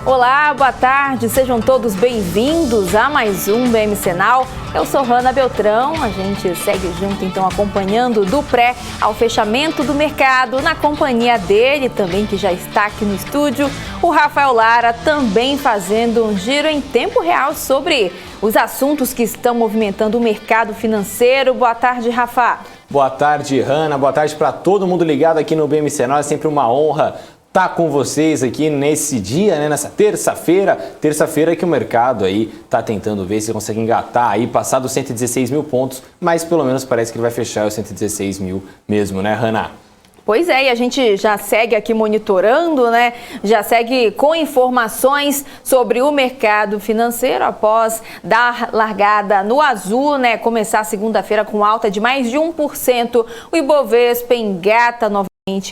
Olá, boa tarde, sejam todos bem-vindos a mais um BMC Now. Eu sou Hanna Beltrão, a gente segue junto então acompanhando do pré ao fechamento do mercado, na companhia dele também, que já está aqui no estúdio, o Rafael Lara, também fazendo um giro em tempo real sobre os assuntos que estão movimentando o mercado financeiro. Boa tarde, Rafa. Boa tarde, Hanna, boa tarde para todo mundo ligado aqui no BMC Now, é sempre uma honra tá com vocês aqui nesse dia, né, nessa terça-feira que o mercado aí tá tentando ver se consegue engatar aí, passar dos 116 mil pontos, mas pelo menos parece que ele vai fechar os 116 mil mesmo, né, Hanna? Pois é, e a gente já segue aqui monitorando, né? Já segue com informações sobre o mercado financeiro após dar largada no azul, né? Começar a segunda-feira com alta de mais de 1%. O Ibovespa engata novamente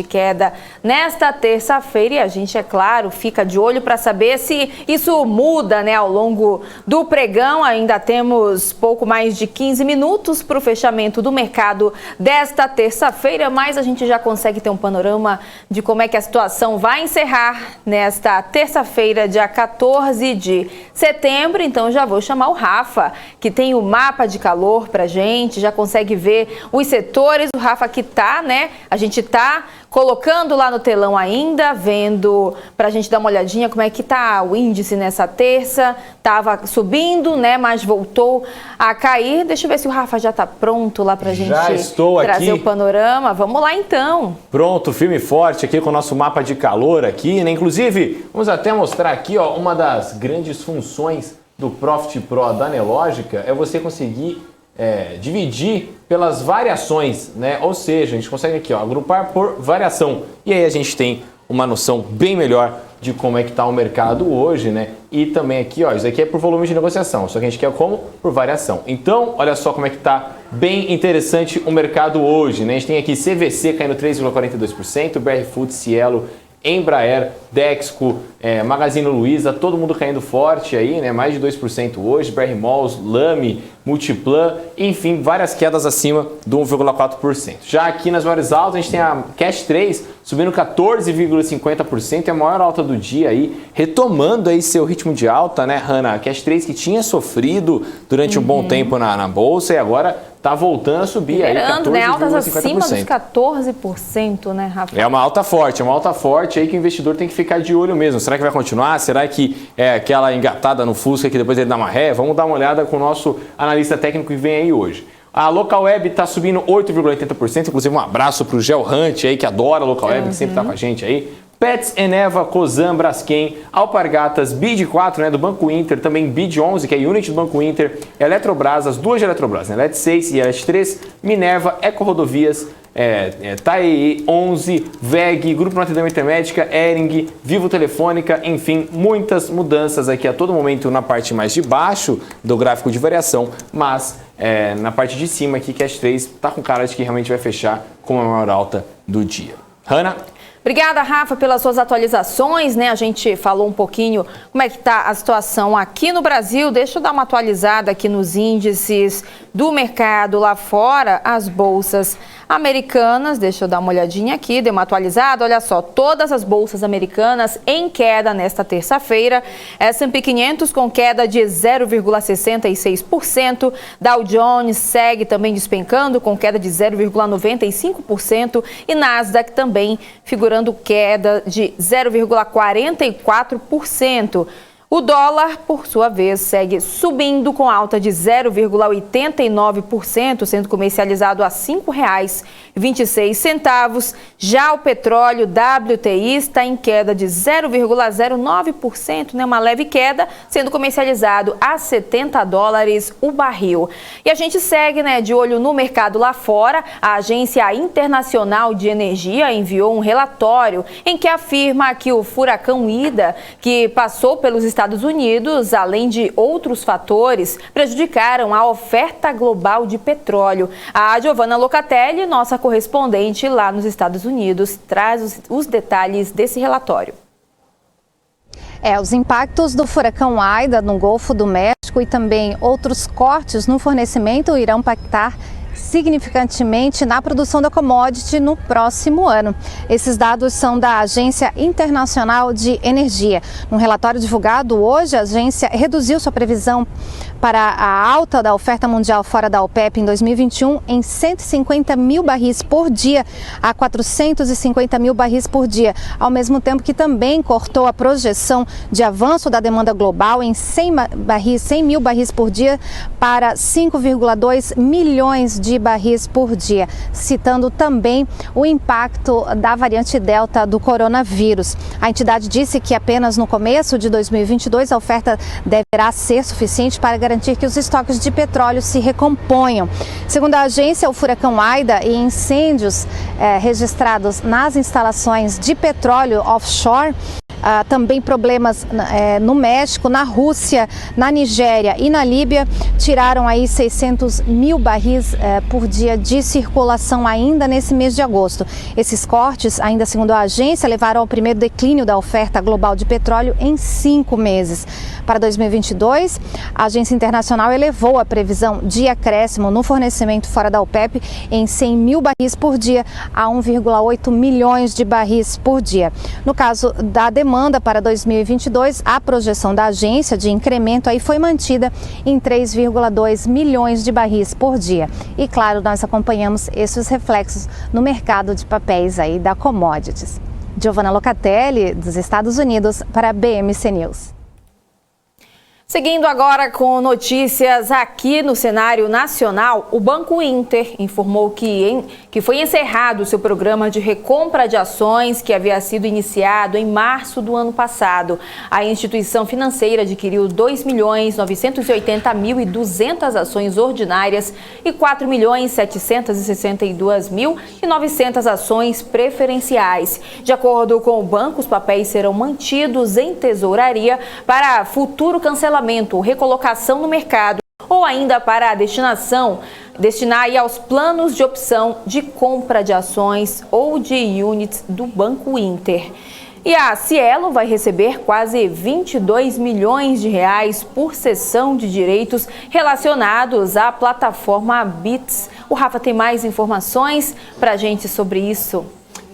queda nesta terça-feira e a gente, é claro, fica de olho para saber se isso muda, né, ao longo do pregão. Ainda temos pouco mais de 15 minutos para o fechamento do mercado desta terça-feira, mas a gente já consegue ter um panorama de como é que a situação vai encerrar nesta terça-feira, dia 14 de setembro. Então já vou chamar o Rafa, que tem o mapa de calor para a gente, já consegue ver os setores. O Rafa que tá, né, a gente tá colocando lá no telão ainda, vendo pra gente dar uma olhadinha como é que tá o índice nessa terça. Tava subindo, né, mas voltou a cair. Deixa eu ver se o Rafa já tá pronto lá pra gente trazer o panorama. Vamos lá então. Pronto, firme e forte aqui com o nosso mapa de calor aqui, né? Inclusive, vamos até mostrar aqui, ó, uma das grandes funções do Profit Pro da Nelogica é você conseguir dividir pelas variações, né? Ou seja, a gente consegue aqui, ó, agrupar por variação. E aí a gente tem uma noção bem melhor de como é que está o mercado hoje, né? E também aqui, ó, isso aqui é por volume de negociação, só que a gente quer como? Por variação. Então, olha só como é que está bem interessante o mercado hoje, né? A gente tem aqui CVC caindo 3,42%, BR Foods, Cielo, Embraer, Dexco, Magazine Luiza, todo mundo caindo forte aí, né? Mais de 2% hoje, BR Malls, Lame, Multiplan, enfim, várias quedas acima do 1,4%. Já aqui nas maiores altas, a gente tem a Cash 3 subindo 14,50%, é a maior alta do dia aí, retomando aí seu ritmo de alta, né, Hanna? A Cash 3 que tinha sofrido durante um bom tempo na bolsa e agora tá voltando a subir aí, 14,50%. Né? Altas acima dos 14%, né, Rafa? É uma alta forte aí que o investidor tem que ficar de olho mesmo. Será que vai continuar? Será que é aquela engatada no Fusca que depois ele dá uma ré? Vamos dar uma olhada com o nosso analista técnico que vem aí hoje. A Local Web está subindo 8,80%, inclusive um abraço para o Gel Hunt aí, que adora a Local Web, que sempre está com a gente aí. Pets, Eneva, Cosan, Braskem, Alpargatas, BID4, né, do Banco Inter, também BID11, que é a Unity do Banco Inter, Eletrobras, as duas de Eletrobras, né, Elet 6 e Elet 3, Minerva, Eco Rodovias, TAEE 11, VEG, Grupo Notre Dame Intermédica, Ering, Vivo Telefônica, enfim, muitas mudanças aqui a todo momento na parte mais de baixo do gráfico de variação, mas na parte de cima aqui, Cash 3 está com cara de que realmente vai fechar com a maior alta do dia. Hanna? Obrigada, Rafa, pelas suas atualizações, né? A gente falou um pouquinho como é que está a situação aqui no Brasil. Deixa eu dar uma atualizada aqui nos índices do mercado lá fora, as bolsas americanas. Deixa eu dar uma olhadinha aqui, dei uma atualizada. Olha só, todas as bolsas americanas em queda nesta terça-feira. S&P 500 com queda de 0,66%. Dow Jones segue também despencando com queda de 0,95%. E Nasdaq também figurando queda de 0,44%. O dólar, por sua vez, segue subindo com alta de 0,89%, sendo comercializado a R$ 5,26. Já o petróleo WTI está em queda de 0,09%, né? Uma leve queda, sendo comercializado a $70 o barril. E a gente segue, né, de olho no mercado lá fora. A Agência Internacional de Energia enviou um relatório em que afirma que o furacão Ida, que passou pelos Estados Unidos, além de outros fatores, prejudicaram a oferta global de petróleo. A Giovanna Locatelli, nossa correspondente lá nos Estados Unidos, traz os detalhes desse relatório. Os impactos do furacão Ida no Golfo do México climático e também outros cortes no fornecimento irão impactar significativamente na produção da commodity no próximo ano. Esses dados são da Agência Internacional de Energia. Num relatório divulgado hoje, a agência reduziu sua previsão para a alta da oferta mundial fora da OPEP em 2021 em 150 mil barris por dia a 450 mil barris por dia, ao mesmo tempo que também cortou a projeção de avanço da demanda global em 100 mil barris por dia para 5,2 milhões de barris por dia, citando também o impacto da variante Delta do coronavírus. A entidade disse que apenas no começo de 2022 a oferta deverá ser suficiente para garantir que os estoques de petróleo se recomponham. Segundo a agência, o furacão Aida e incêndios registrados nas instalações de petróleo offshore, também problemas no México, na Rússia, na Nigéria e na Líbia, tiraram aí 600 mil barris por dia de circulação ainda nesse mês de agosto. Esses cortes, ainda segundo a agência, levaram ao primeiro declínio da oferta global de petróleo em 5 meses. Para 2022, a agência internacional elevou a previsão de acréscimo no fornecimento fora da OPEP em 100 mil barris por dia a 1,8 milhões de barris por dia. No caso da demanda para 2022, a projeção da agência de incremento aí foi mantida em 3,2 milhões de barris por dia. E claro, nós acompanhamos esses reflexos no mercado de papéis aí da commodities. Giovanna Locatelli, dos Estados Unidos, para a BMC News. Seguindo agora com notícias aqui no cenário nacional, o Banco Inter informou que foi encerrado o seu programa de recompra de ações que havia sido iniciado em março do ano passado. A instituição financeira adquiriu 2.980.200 ações ordinárias e 4.762.900 ações preferenciais. De acordo com o banco, os papéis serão mantidos em tesouraria para futuro cancelamento ou recolocação no mercado, ou ainda para destinar aí aos planos de opção de compra de ações ou de units do Banco Inter. E a Cielo vai receber quase 22 milhões de reais por cessão de direitos relacionados à plataforma Beats. O Rafa tem mais informações para a gente sobre isso.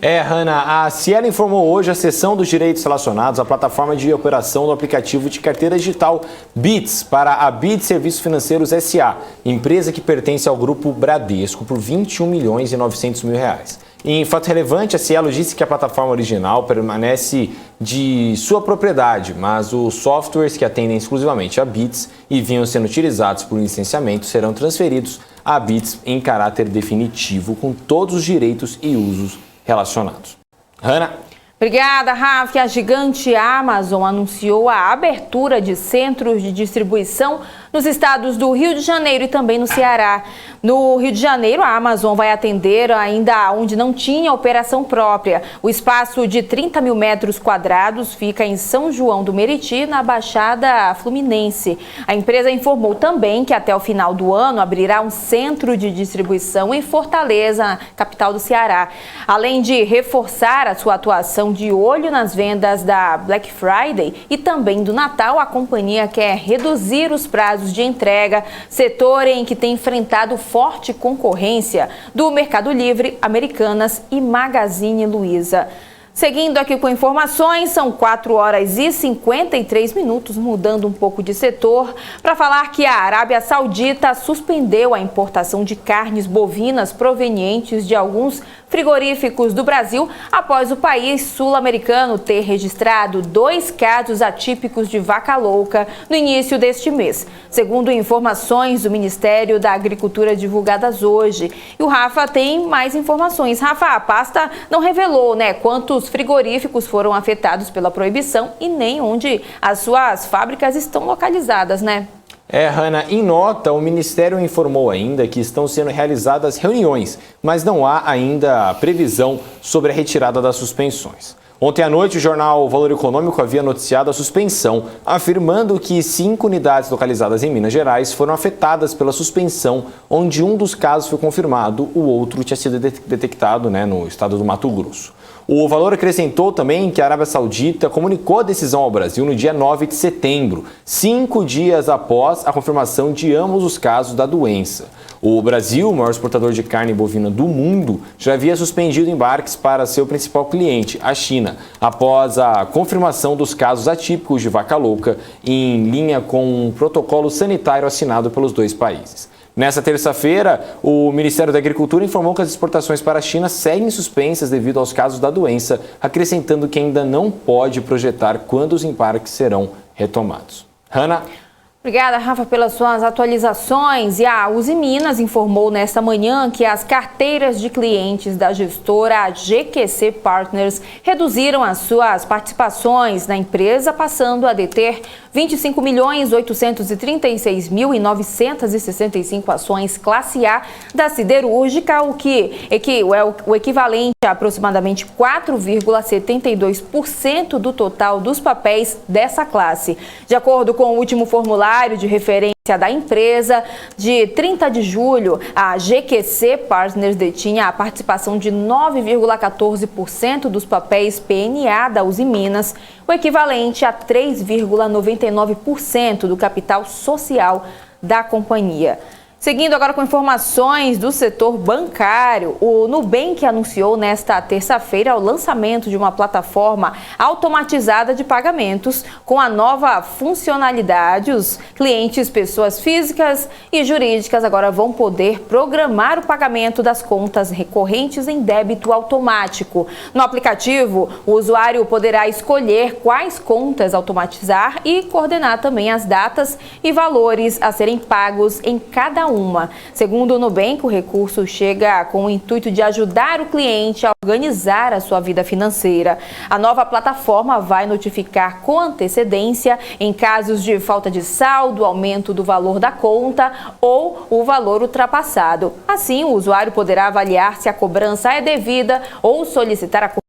Hanna, a Cielo informou hoje a cessão dos direitos relacionados à plataforma de operação do aplicativo de carteira digital Beats para a Beats Serviços Financeiros S.A., empresa que pertence ao grupo Bradesco, por 21 milhões e 900 mil reais. Em fato relevante, a Cielo disse que a plataforma original permanece de sua propriedade, mas os softwares que atendem exclusivamente a Beats e vinham sendo utilizados por licenciamento serão transferidos à Beats em caráter definitivo, com todos os direitos e usos relacionados. Hanna. Obrigada, Rafa. A gigante Amazon anunciou a abertura de centros de distribuição nos estados do Rio de Janeiro e também no Ceará. No Rio de Janeiro, a Amazon vai atender ainda onde não tinha operação própria. O espaço de 30 mil metros quadrados fica em São João do Meriti, na Baixada Fluminense. A empresa informou também que até o final do ano abrirá um centro de distribuição em Fortaleza, capital do Ceará. Além de reforçar a sua atuação de olho nas vendas da Black Friday e também do Natal, a companhia quer reduzir os prazos de entrega, setor em que tem enfrentado forte concorrência do Mercado Livre, Americanas e Magazine Luiza. Seguindo aqui com informações, são 4h53, mudando um pouco de setor, para falar que a Arábia Saudita suspendeu a importação de carnes bovinas provenientes de alguns frigoríficos do Brasil após o país sul-americano ter registrado 2 casos atípicos de vaca louca no início deste mês, segundo informações do Ministério da Agricultura divulgadas hoje. E o Rafa tem mais informações. Rafa, a pasta não revelou, quantos frigoríficos foram afetados pela proibição e nem onde as suas fábricas estão localizadas, Hanna, em nota, o Ministério informou ainda que estão sendo realizadas reuniões, mas não há ainda previsão sobre a retirada das suspensões. Ontem à noite, o jornal Valor Econômico havia noticiado a suspensão, afirmando que 5 unidades localizadas em Minas Gerais foram afetadas pela suspensão, onde um dos casos foi confirmado, o outro tinha sido detectado no estado do Mato Grosso. O Valor acrescentou também que a Arábia Saudita comunicou a decisão ao Brasil no dia 9 de setembro, 5 dias após a confirmação de ambos os casos da doença. O Brasil, o maior exportador de carne bovina do mundo, já havia suspendido embarques para seu principal cliente, a China, após a confirmação dos casos atípicos de vaca louca, em linha com um protocolo sanitário assinado pelos dois países. Nessa terça-feira, o Ministério da Agricultura informou que as exportações para a China seguem suspensas devido aos casos da doença, acrescentando que ainda não pode projetar quando os embarques serão retomados. Hanna? Obrigada, Rafa, pelas suas atualizações. E a Uzi Minas informou nesta manhã que as carteiras de clientes da gestora GQC Partners reduziram as suas participações na empresa, passando a deter 25.836.965 ações classe A da siderúrgica, o que é o equivalente a aproximadamente 4,72% do total dos papéis dessa classe. De acordo com o último formulário de referência da empresa, de 30 de julho, a GQC Partners detinha a participação de 9,14% dos papéis PNA da Uzi Minas, o equivalente a 3,99% do capital social da companhia. Seguindo agora com informações do setor bancário, o Nubank anunciou nesta terça-feira o lançamento de uma plataforma automatizada de pagamentos com a nova funcionalidade. Os clientes, pessoas físicas e jurídicas agora vão poder programar o pagamento das contas recorrentes em débito automático. No aplicativo, o usuário poderá escolher quais contas automatizar e coordenar também as datas e valores a serem pagos em cada uma. Segundo o Nubank, o recurso chega com o intuito de ajudar o cliente a organizar a sua vida financeira. A nova plataforma vai notificar com antecedência em casos de falta de saldo, aumento do valor da conta ou o valor ultrapassado. Assim, o usuário poderá avaliar se a cobrança é devida ou solicitar a correção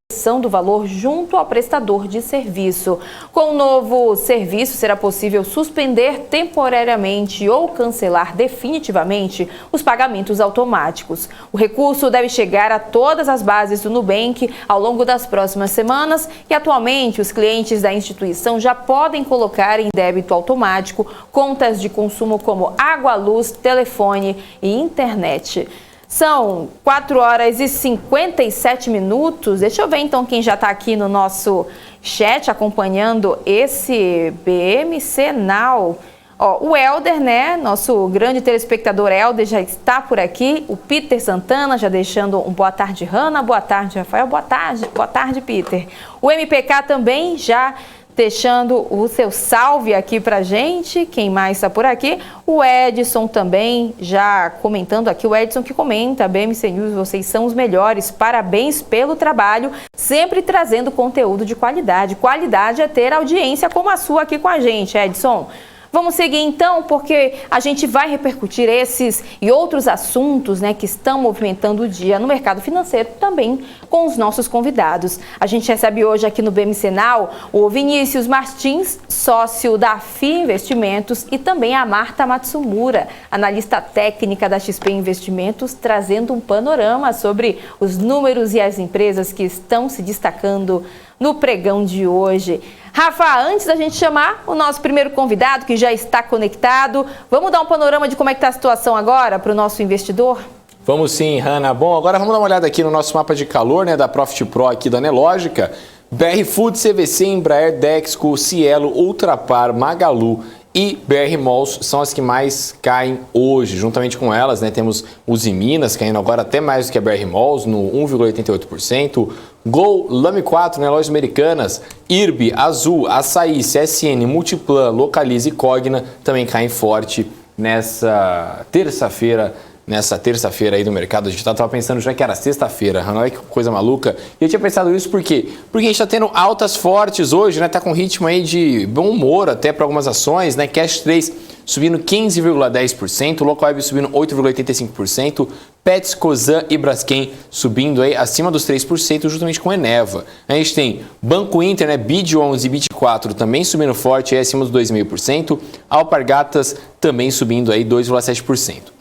do valor junto ao prestador de serviço. Com o novo serviço, será possível suspender temporariamente ou cancelar definitivamente os pagamentos automáticos. O recurso deve chegar a todas as bases do Nubank ao longo das próximas semanas e, atualmente, os clientes da instituição já podem colocar em débito automático contas de consumo como água, luz, telefone e internet. São 4 horas e 57 minutos. Deixa eu ver então quem já está aqui no nosso chat acompanhando esse BMC Now. O Helder, né? Nosso grande telespectador Helder já está por aqui. O Peter Santana já deixando um boa tarde, Hanna. Boa tarde, Rafael. Boa tarde, Peter. O MPK também já deixando o seu salve aqui pra gente. Quem mais está por aqui? O Edson também já comentando aqui. O Edson que comenta: BMC News, vocês são os melhores. Parabéns pelo trabalho, sempre trazendo conteúdo de qualidade. Qualidade é ter audiência como a sua aqui com a gente, Edson. Vamos seguir então, porque a gente vai repercutir esses e outros assuntos, né, que estão movimentando o dia no mercado financeiro também com os nossos convidados. A gente recebe hoje aqui no BMC Now o Vinícius Martins, sócio da FI Investimentos, e também a Marta Matsumura, analista técnica da XP Investimentos, trazendo um panorama sobre os números e as empresas que estão se destacando no pregão de hoje. Rafa, antes da gente chamar o nosso primeiro convidado, que já está conectado, vamos dar um panorama de como é que está a situação agora para o nosso investidor? Vamos sim, Hanna. Bom, agora vamos dar uma olhada aqui no nosso mapa de calor, né, da Profit Pro aqui da Anelógica. BR Foods, CVC, Embraer, Dexco, Cielo, Ultrapar, Magalu e BR Malls são as que mais caem hoje. Juntamente com elas, né, temos Uzi Minas caindo agora até mais do que a BR Malls, no 1,88%. Gol, Lame 4, né, Lojas Americanas, IRB, Azul, Açaí, CSN, Multiplan, Localize e Cogna também caem forte nessa terça-feira aí do mercado. A gente estava pensando já que era sexta-feira, olha que coisa maluca. E eu tinha pensado isso por quê? Porque a gente está tendo altas fortes hoje, né? Tá com ritmo aí de bom humor até para algumas ações, né? Cash 3 subindo 15,10%, Localweb subindo 8,85%, Pets, Cosan e Braskem subindo aí acima dos 3%, justamente com Eneva. A gente tem Banco Inter, né? BID11 e BID4 também subindo forte aí acima dos 2,5%, Alpargatas também subindo aí 2,7%.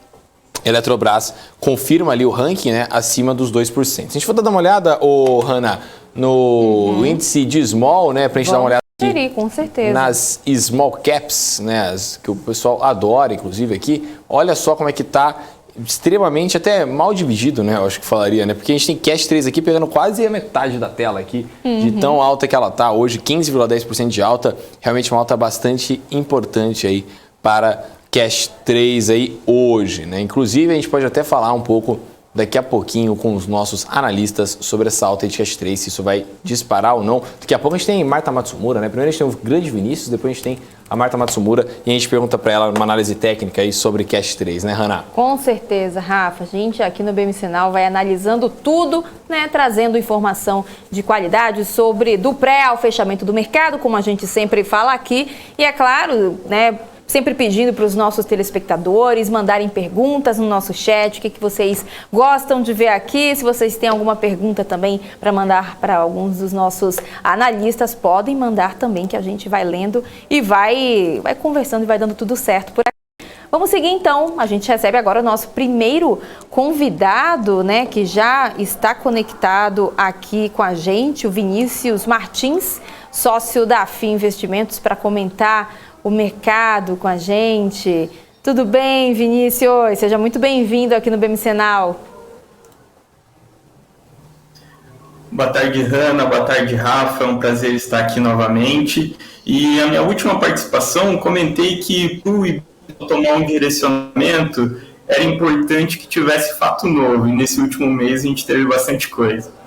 Eletrobras confirma ali o ranking, né, acima dos 2%. Se a gente for dar uma olhada, Hanna, no índice de small, né, para a gente dar uma olhada aqui com certeza. Nas small caps, né, que o pessoal adora, inclusive aqui. Olha só como é que tá extremamente até mal dividido, né, eu acho que falaria, né, porque a gente tem Cash 3 aqui pegando quase a metade da tela aqui, de tão alta que ela tá hoje, 15,10% de alta, realmente uma alta bastante importante aí para Cash 3 aí hoje, né? Inclusive a gente pode até falar um pouco daqui a pouquinho com os nossos analistas sobre essa alta de Cash 3, se isso vai disparar ou não. Daqui a pouco a gente tem Marta Matsumura, né? Primeiro a gente tem o grande Vinícius, depois a gente tem a Marta Matsumura e a gente pergunta para ela uma análise técnica aí sobre Cash 3, né, Hannah? Com certeza, Rafa. A gente aqui no BM Sinal vai analisando tudo, né? Trazendo informação de qualidade sobre do pré ao fechamento do mercado, como a gente sempre fala aqui. E é claro, né? Sempre pedindo para os nossos telespectadores mandarem perguntas no nosso chat, o que vocês gostam de ver aqui. Se vocês têm alguma pergunta também para mandar para alguns dos nossos analistas, podem mandar também, que a gente vai lendo e vai conversando e vai dando tudo certo por aqui. Vamos seguir então, a gente recebe agora o nosso primeiro convidado, né, que já está conectado aqui com a gente, o Vinícius Martins, sócio da FI Investimentos, para comentar o mercado com a gente. Tudo bem, Vinícius? Seja muito bem-vindo aqui no BM Sinal. Boa tarde, Hannah. Boa tarde, Rafa. É um prazer estar aqui novamente. E a minha última participação, comentei que para o IBOV tomar um direcionamento, era importante que tivesse fato novo. E nesse último mês a gente teve bastante coisa.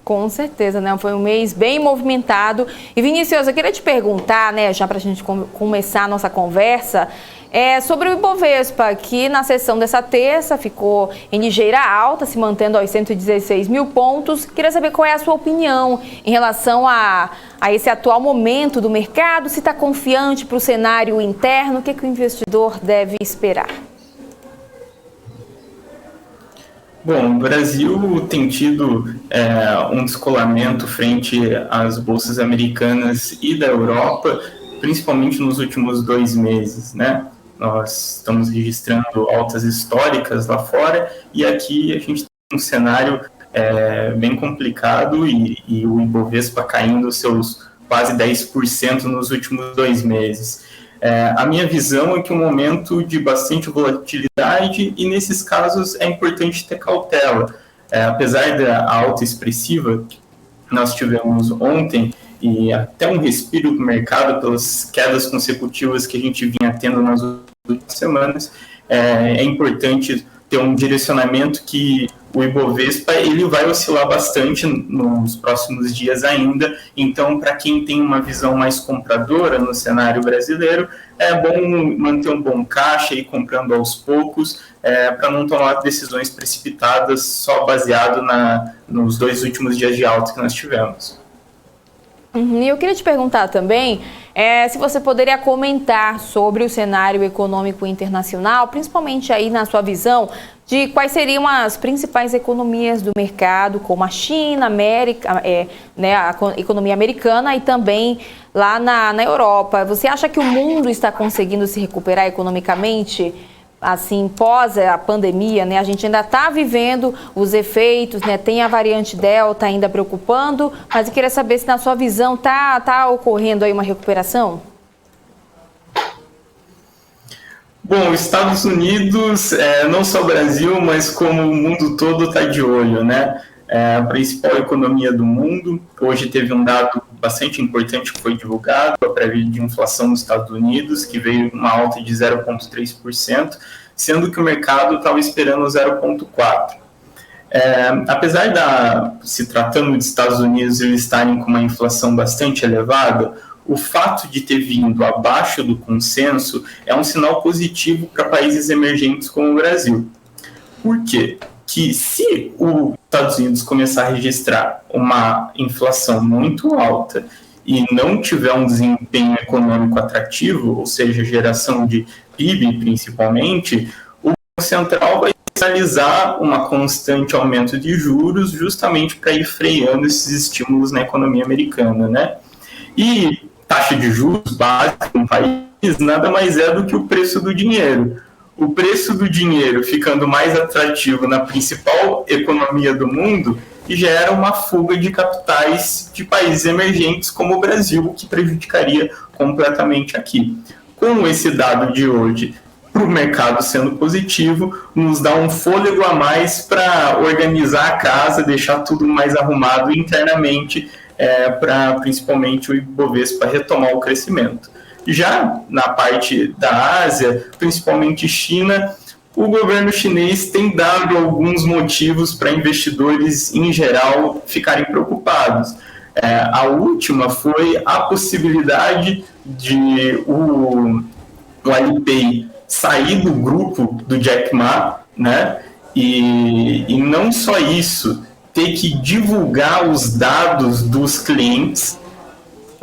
Com certeza, né? Foi um mês bem movimentado. E Vinícius, eu queria te perguntar, né, já para a gente começar a nossa conversa, sobre o Ibovespa, que na sessão dessa terça ficou em ligeira alta, se mantendo aos 116 mil pontos. Queria saber qual é a sua opinião em relação a esse atual momento do mercado, se está confiante para o cenário interno, o que o investidor deve esperar? Bom, o Brasil tem tido um descolamento frente às bolsas americanas e da Europa, principalmente nos últimos 2 meses, né? Nós estamos registrando altas históricas lá fora e aqui a gente tem um cenário bem complicado e o Ibovespa caindo seus quase 10% nos últimos 2 meses. A minha visão é que é um momento de bastante volatilidade e, nesses casos, é importante ter cautela. Apesar da alta expressiva que nós tivemos ontem e até um respiro do mercado pelas quedas consecutivas que a gente vinha tendo nas últimas semanas, é importante ter um direcionamento que o Ibovespa ele vai oscilar bastante nos próximos dias ainda. Então, para quem tem uma visão mais compradora no cenário brasileiro, é bom manter um bom caixa e ir comprando aos poucos, para não tomar decisões precipitadas só baseado nos 2 últimos dias de alta que nós tivemos. E eu queria te perguntar também se você poderia comentar sobre o cenário econômico internacional, principalmente aí na sua visão de quais seriam as principais economias do mercado, como a China, América, né, a economia americana e também lá na Europa. Você acha que o mundo está conseguindo se recuperar economicamente? Assim, pós a pandemia, né, a gente ainda está vivendo os efeitos, né, tem a variante Delta ainda preocupando, mas eu queria saber se na sua visão tá ocorrendo aí uma recuperação? Bom, os Estados Unidos, não só o Brasil, mas como o mundo todo está de olho, né? A principal economia do mundo. Hoje teve um dado bastante importante que foi divulgado, a prévia de inflação nos Estados Unidos, que veio uma alta de 0,3%, sendo que o mercado estava esperando 0,4%. Apesar se tratando dos Estados Unidos eles estarem com uma inflação bastante elevada, o fato de ter vindo abaixo do consenso é um sinal positivo para países emergentes como o Brasil. Por quê? Que se os Estados Unidos começar a registrar uma inflação muito alta e não tiver um desempenho econômico atrativo, ou seja, geração de PIB principalmente, o Banco Central vai sinalizar um constante aumento de juros justamente para ir freando esses estímulos na economia americana, né? E taxa de juros básica no país nada mais é do que o preço do dinheiro. O preço do dinheiro ficando mais atrativo na principal economia do mundo e gera uma fuga de capitais de países emergentes como o Brasil, o que prejudicaria completamente aqui. Com esse dado de hoje, para o mercado sendo positivo, nos dá um fôlego a mais para organizar a casa, deixar tudo mais arrumado internamente, para principalmente o Ibovespa retomar o crescimento. Já na parte da Ásia, principalmente China, o governo chinês tem dado alguns motivos para investidores, em geral, ficarem preocupados. A última foi a possibilidade de o Alipay sair do grupo do Jack Ma, né? E não só isso, ter que divulgar os dados dos clientes,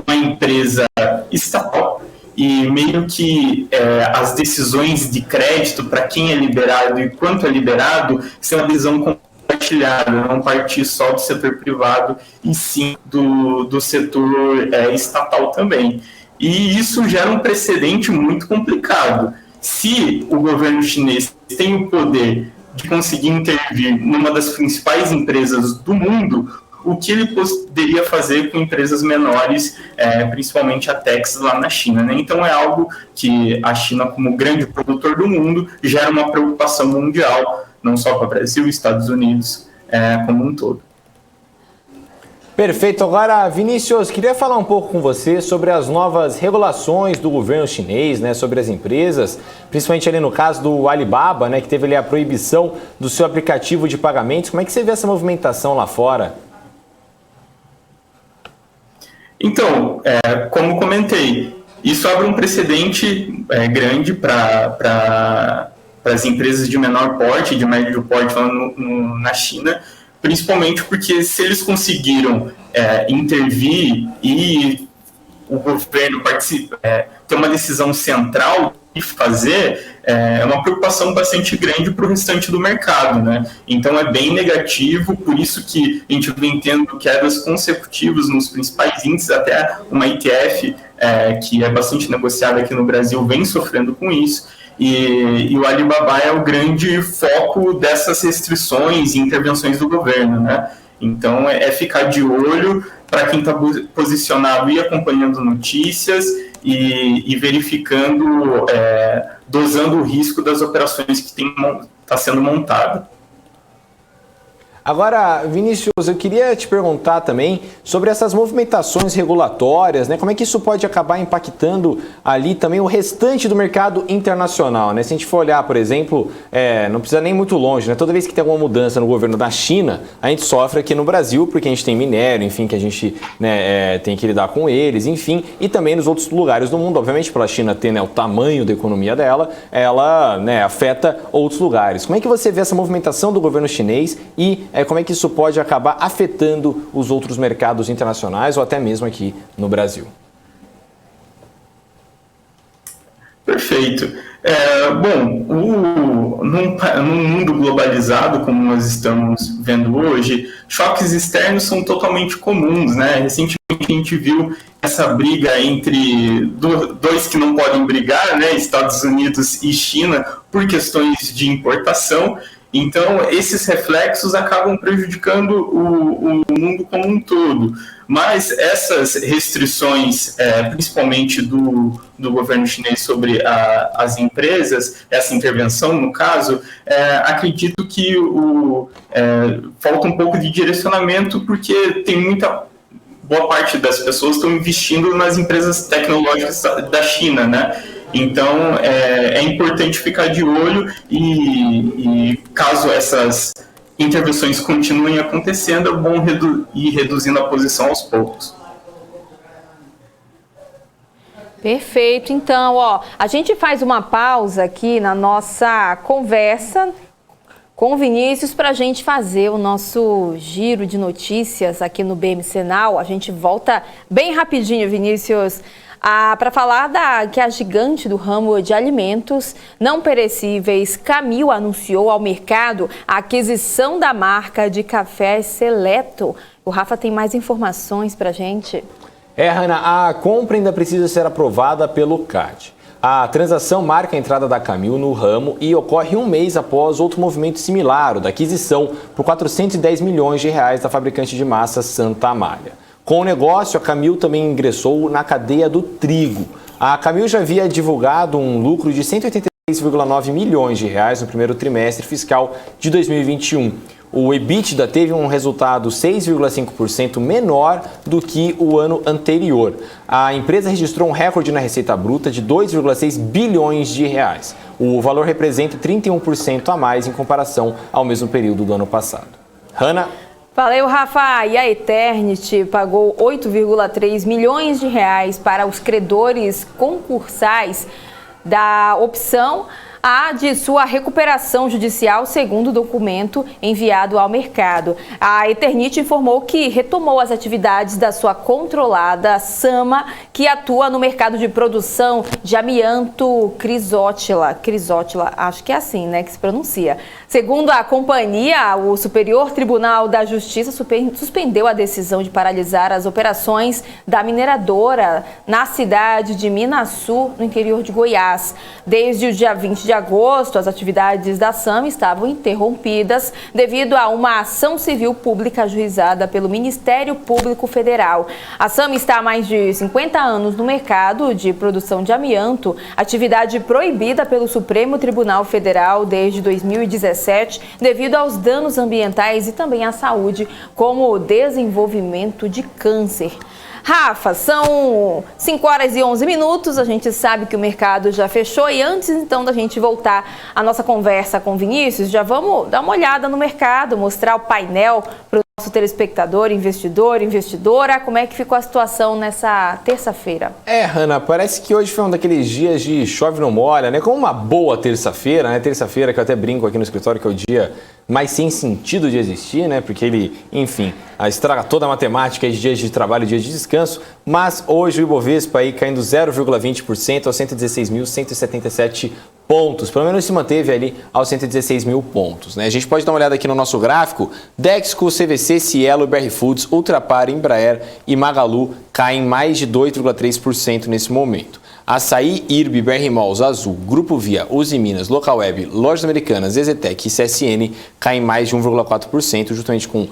uma empresa estatal, e meio que as decisões de crédito para quem é liberado e quanto é liberado ser uma visão compartilhada, não partir só do setor privado e sim do setor estatal também. E isso gera um precedente muito complicado. Se o governo chinês tem o poder de conseguir intervir numa das principais empresas do mundo, o que ele poderia fazer com empresas menores, principalmente a Tex lá na China, né? Então é algo que a China, como grande produtor do mundo, gera uma preocupação mundial, não só para o Brasil e Estados Unidos, como um todo. Perfeito. Agora, Vinícius, queria falar um pouco com você sobre as novas regulações do governo chinês, né, sobre as empresas, principalmente ali no caso do Alibaba, né, que teve ali a proibição do seu aplicativo de pagamentos. Como é que você vê essa movimentação lá fora? Então, como comentei, isso abre um precedente grande para as empresas de menor porte, de médio porte na China, principalmente porque se eles conseguiram intervir e o governo ter uma decisão central de fazer, é uma preocupação bastante grande para o restante do mercado, né? Então é bem negativo, por isso que a gente vem tendo quedas consecutivas nos principais índices, até uma ETF, que é bastante negociada aqui no Brasil, vem sofrendo com isso. E o Alibaba é o grande foco dessas restrições e intervenções do governo, né? Então, ficar de olho para quem está posicionado e acompanhando notícias e verificando, dosando o risco das operações que está sendo montada. Agora, Vinícius, eu queria te perguntar também sobre essas movimentações regulatórias, né? Como é que isso pode acabar impactando ali também o restante do mercado internacional, né? Se a gente for olhar, por exemplo, não precisa nem muito longe, né? Toda vez que tem alguma mudança no governo da China, a gente sofre aqui no Brasil, porque a gente tem minério, enfim, que a gente tem que lidar com eles, enfim, e também nos outros lugares do mundo. Obviamente, pela China ter o tamanho da economia dela, ela afeta outros lugares. Como é que você vê essa movimentação do governo chinês e como é que isso pode acabar afetando os outros mercados internacionais ou até mesmo aqui no Brasil? Perfeito. Num mundo globalizado, como nós estamos vendo hoje, choques externos são totalmente comuns, né? Recentemente a gente viu essa briga entre dois que não podem brigar, né? Estados Unidos e China, por questões de importação. Então, esses reflexos acabam prejudicando o mundo como um todo. Mas essas restrições, principalmente do governo chinês sobre as empresas, essa intervenção, no caso, acredito que falta um pouco de direcionamento, porque boa parte das pessoas estão investindo nas empresas tecnológicas da China, né? Então, é importante ficar de olho e caso essas intervenções continuem acontecendo, é bom ir reduzindo a posição aos poucos. Perfeito. Então, a gente faz uma pausa aqui na nossa conversa com o Vinícius para a gente fazer o nosso giro de notícias aqui no BMC Now. A gente volta bem rapidinho, Vinícius, para falar que a gigante do ramo de alimentos não perecíveis, Camil, anunciou ao mercado a aquisição da marca de café Seleto. O Rafa tem mais informações para a gente. Hanna, a compra ainda precisa ser aprovada pelo CAD. A transação marca a entrada da Camil no ramo e ocorre um mês após outro movimento similar, o da aquisição por 410 milhões de reais da fabricante de massa Santa Amália. Com o negócio, a Camil também ingressou na cadeia do trigo. A Camil já havia divulgado um lucro de 183,9 milhões de reais no primeiro trimestre fiscal de 2021. O EBITDA teve um resultado 6,5% menor do que o ano anterior. A empresa registrou um recorde na receita bruta de 2,6 bilhões de reais. O valor representa 31% a mais em comparação ao mesmo período do ano passado. Hanna? Valeu, Rafa. E a Eternity pagou 8,3 milhões de reais para os credores concursais da opção de sua recuperação judicial, segundo o documento enviado ao mercado. A Eternity informou que retomou as atividades da sua controlada Sama, que atua no mercado de produção de amianto Crisótila, acho que é assim, né, que se pronuncia. Segundo a companhia, o Superior Tribunal da Justiça suspendeu a decisão de paralisar as operações da mineradora na cidade de Minaçu, no interior de Goiás. Desde o dia 20 de agosto, as atividades da SAM estavam interrompidas devido a uma ação civil pública ajuizada pelo Ministério Público Federal. A SAM está há mais de 50 anos no mercado de produção de amianto, atividade proibida pelo Supremo Tribunal Federal desde 2017, devido aos danos ambientais e também à saúde, como o desenvolvimento de câncer. Rafa, são 5 horas e 11 minutos, a gente sabe que o mercado já fechou e antes então da gente voltar à nossa conversa com o Vinícius, já vamos dar uma olhada no mercado, mostrar o painel para o nosso telespectador, investidor, investidora, como é que ficou a situação nessa terça-feira? Hanna, parece que hoje foi um daqueles dias de chove não molha, né? Como uma boa terça-feira, né? Terça-feira que eu até brinco aqui no escritório que é o dia mais sem sentido de existir, né? Porque ele, enfim, estraga toda a matemática de dias de trabalho e dias de descanso, mas hoje o Ibovespa aí caindo 0,20% aos 116.177 pontos, pelo menos se manteve ali aos 116 mil pontos, né? A gente pode dar uma olhada aqui no nosso gráfico, Dexco, CVC, Cielo, BR Foods, Ultrapar, Embraer e Magalu caem mais de 2,3% nesse momento. Açaí, IRB, BR Malls, Azul, Grupo Via, Uzi Minas, Localweb, Lojas Americanas, EZTEC e CSN caem mais de 1,4%, justamente com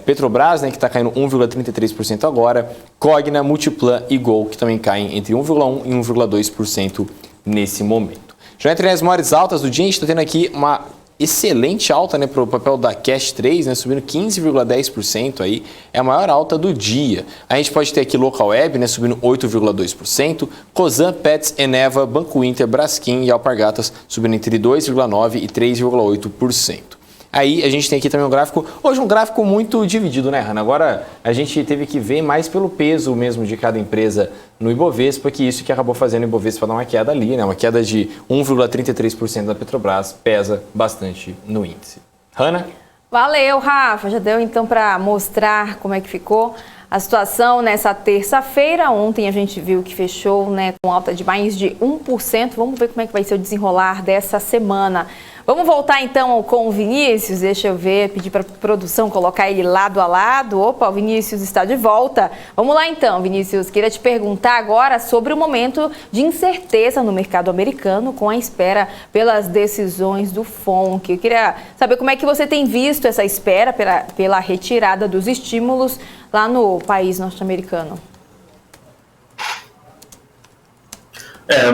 Petrobras, né, que está caindo 1,33% agora, Cogna, Multiplan e Gol, que também caem entre 1,1% e 1,2% nesse momento. Já entre as maiores altas do dia, a gente está tendo aqui uma excelente alta, né, para o papel da Cash 3, né, subindo 15,10%, aí é a maior alta do dia. A gente pode ter aqui Localweb, né, subindo 8,2%, Cosan, Pets, Eneva, Banco Inter, Braskem e Alpargatas subindo entre 2,9% e 3,8%. Aí a gente tem aqui também um gráfico, hoje um gráfico muito dividido, né, Hanna? Agora a gente teve que ver mais pelo peso mesmo de cada empresa no Ibovespa, que isso que acabou fazendo o Ibovespa dar uma queda ali, né? Uma queda de 1,33% da Petrobras pesa bastante no índice. Hanna? Valeu, Rafa. Já deu então para mostrar como é que ficou a situação nessa terça-feira. Ontem a gente viu que fechou, né, com alta de mais de 1%. Vamos ver como é que vai ser o desenrolar dessa semana. Vamos voltar então com o Vinícius, deixa eu ver, pedir para a produção colocar ele lado a lado. Opa, o Vinícius está de volta. Vamos lá então, Vinícius, queria te perguntar agora sobre o momento de incerteza no mercado americano com a espera pelas decisões do FONC. Eu queria saber como é que você tem visto essa espera pela retirada dos estímulos lá no país norte-americano.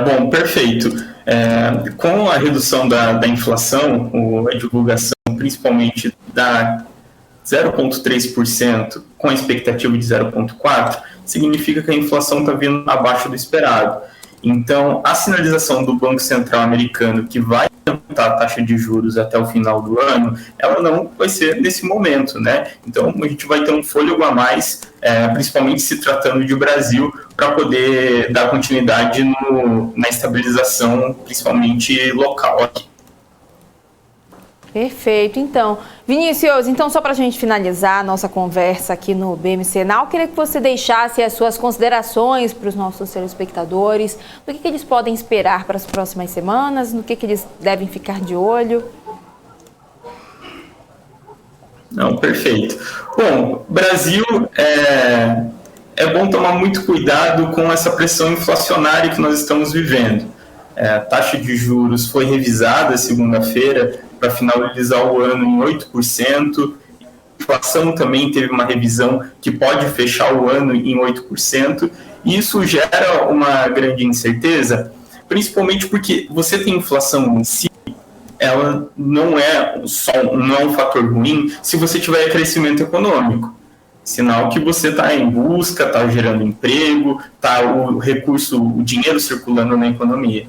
Bom, perfeito. Com a redução da inflação, a divulgação principalmente da 0,3% com a expectativa de 0,4%, significa que a inflação está vindo abaixo do esperado. Então, a sinalização do Banco Central americano que vai aumentar a taxa de juros até o final do ano, ela não vai ser nesse momento, né? Então, a gente vai ter um fôlego a mais, principalmente se tratando de Brasil, para poder dar continuidade na estabilização, principalmente local aqui. Perfeito. Então, Vinícius, só para a gente finalizar a nossa conversa aqui no BMC Now, queria que você deixasse as suas considerações para os nossos telespectadores, do que eles podem esperar para as próximas semanas, no que eles devem ficar de olho. Não, perfeito. Bom, Brasil, é bom tomar muito cuidado com essa pressão inflacionária que nós estamos vivendo. taxa de juros foi revisada segunda-feira para finalizar o ano em 8%. A inflação também teve uma revisão que pode fechar o ano em 8%. E isso gera uma grande incerteza, principalmente porque você tem inflação em si, ela não é um fator ruim se você tiver crescimento econômico. Sinal que você está em busca, está gerando emprego, está o dinheiro circulando na economia.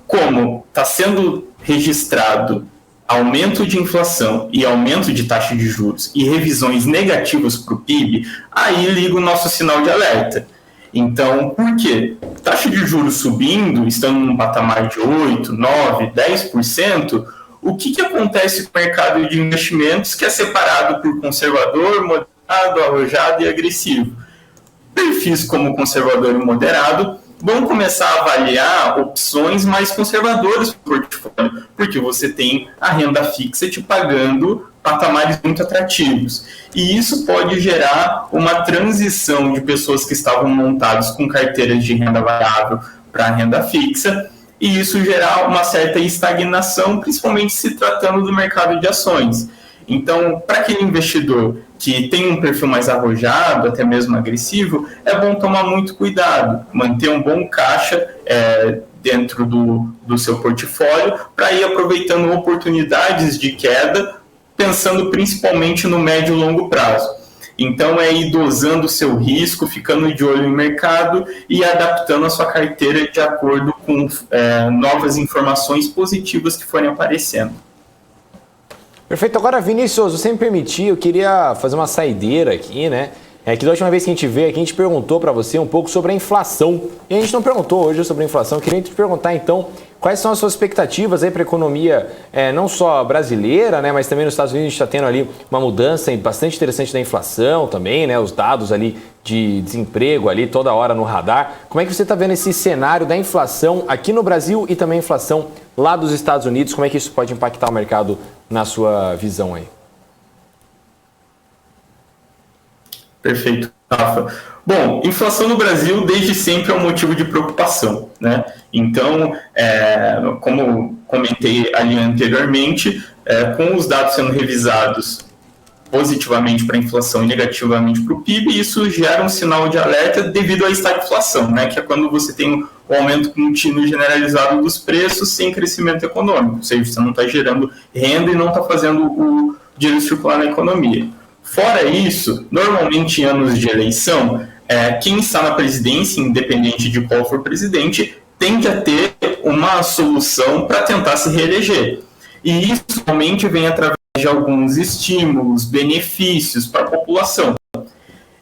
Como está sendo registrado aumento de inflação e aumento de taxa de juros e revisões negativas para o PIB, aí liga o nosso sinal de alerta. Então, por quê? Taxa de juros subindo, estando num patamar de 8%, 9%, 10%, o que acontece com o mercado de investimentos que é separado por conservador, moderado, arrojado e agressivo? Perfis como conservador e moderado vão começar a avaliar opções mais conservadoras para o portfólio, porque você tem a renda fixa te pagando patamares muito atrativos. E isso pode gerar uma transição de pessoas que estavam montadas com carteiras de renda variável para a renda fixa, e isso gerar uma certa estagnação, principalmente se tratando do mercado de ações. Então, para aquele investidor que tem um perfil mais arrojado, até mesmo agressivo, é bom tomar muito cuidado, manter um bom caixa dentro do seu portfólio para ir aproveitando oportunidades de queda, pensando principalmente no médio e longo prazo. Então, é ir dosando o seu risco, ficando de olho no mercado e adaptando a sua carteira de acordo com novas informações positivas que forem aparecendo. Perfeito. Agora, Vinícius, você me permitir, eu queria fazer uma saideira aqui, né? Que da última vez que a gente veio aqui, a gente perguntou para você um pouco sobre a inflação. E a gente não perguntou hoje sobre a inflação. Eu queria te perguntar, então, quais são as suas expectativas aí para a economia, não só brasileira, né? Mas também nos Estados Unidos a gente está tendo ali uma mudança bastante interessante da inflação também, né? Os dados ali de desemprego ali toda hora no radar. Como é que você está vendo esse cenário da inflação aqui no Brasil e também a inflação lá dos Estados Unidos? Como é que isso pode impactar o mercado na sua visão aí? Perfeito, Rafa. Bom, inflação no Brasil desde sempre é um motivo de preocupação, né? Então, como comentei ali anteriormente, com os dados sendo revisados positivamente para a inflação e negativamente para o PIB, isso gera um sinal de alerta devido à estagflação, né? Que é quando você tem o aumento contínuo e generalizado dos preços sem crescimento econômico, ou seja, você não está gerando renda e não está fazendo o dinheiro circular na economia. Fora isso, normalmente em anos de eleição, quem está na presidência, independente de qual for presidente, tende a ter uma solução para tentar se reeleger. E isso normalmente vem através de alguns estímulos, benefícios para a população.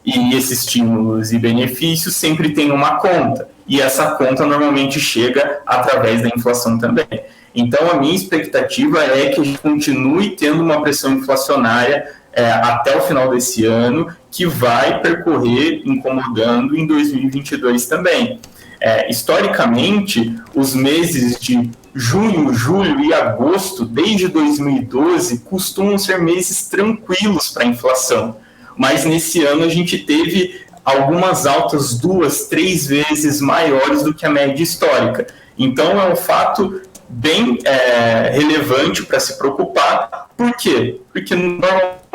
E esses estímulos e benefícios sempre têm uma conta. E essa conta normalmente chega através da inflação também. Então, a minha expectativa é que a gente continue tendo uma pressão inflacionária até o final desse ano, que vai percorrer incomodando em 2022 também. Historicamente, os meses de junho, julho e agosto, desde 2012, costumam ser meses tranquilos para a inflação. Mas nesse ano a gente teve algumas altas 2, 3 vezes maiores do que a média histórica. Então é um fato bem relevante para se preocupar. Por quê? Porque normalmente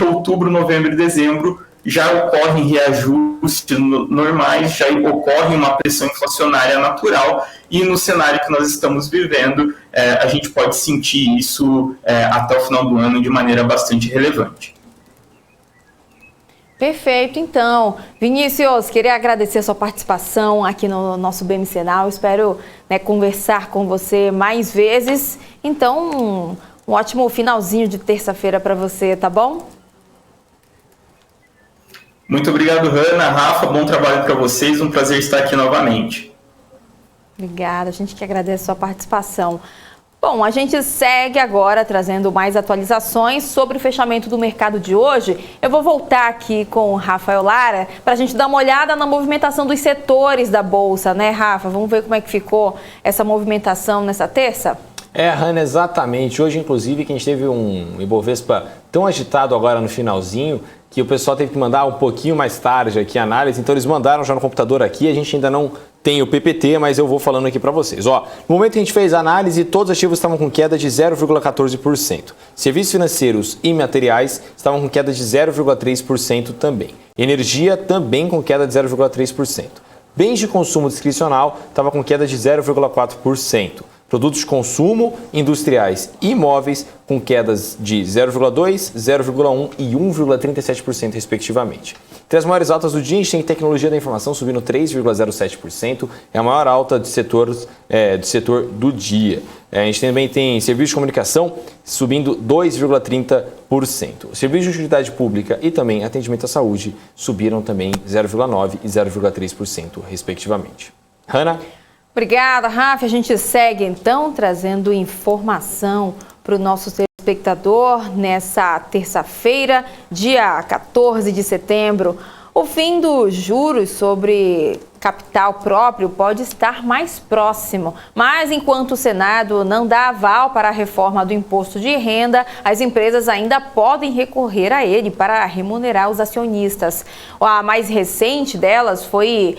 outubro, novembro e dezembro já ocorrem reajustes normais, já ocorre uma pressão inflacionária natural, e no cenário que nós estamos vivendo, a gente pode sentir isso até o final do ano de maneira bastante relevante. Perfeito, então. Vinícius, queria agradecer a sua participação aqui no nosso BMC Now. Espero conversar com você mais vezes. Então, um ótimo finalzinho de terça-feira para você, tá bom? Muito obrigado, Hanna, Rafa, bom trabalho para vocês, um prazer estar aqui novamente. Obrigada, a gente que agradece a sua participação. Bom, a gente segue agora trazendo mais atualizações sobre o fechamento do mercado de hoje. Eu vou voltar aqui com o Rafael Lara para a gente dar uma olhada na movimentação dos setores da Bolsa, né, Rafa? Vamos ver como é que ficou essa movimentação nessa terça? Hanna, exatamente. Hoje, inclusive, que a gente teve um Ibovespa tão agitado agora no finalzinho, que o pessoal teve que mandar um pouquinho mais tarde aqui a análise, então eles mandaram já no computador aqui, a gente ainda não tem o PPT, mas eu vou falando aqui para vocês. No momento que a gente fez a análise, todos os ativos estavam com queda de 0,14%. Serviços financeiros e materiais estavam com queda de 0,3% também. Energia também com queda de 0,3%. Bens de consumo discricional estava com queda de 0,4%. Produtos de consumo, industriais e imóveis com quedas de 0,2%, 0,1% e 1,37% respectivamente. Entre as maiores altas do dia, a gente tem tecnologia da informação subindo 3,07%, é a maior alta do setor do dia. A gente também tem serviço de comunicação subindo 2,30%. Serviço de utilidade pública e também atendimento à saúde subiram também 0,9% e 0,3% respectivamente. Hanna? Obrigada, Rafa. A gente segue, então, trazendo informação para o nosso telespectador nessa terça-feira, dia 14 de setembro. O fim dos juros sobre capital próprio pode estar mais próximo, mas enquanto o Senado não dá aval para a reforma do imposto de renda, as empresas ainda podem recorrer a ele para remunerar os acionistas. A mais recente delas foi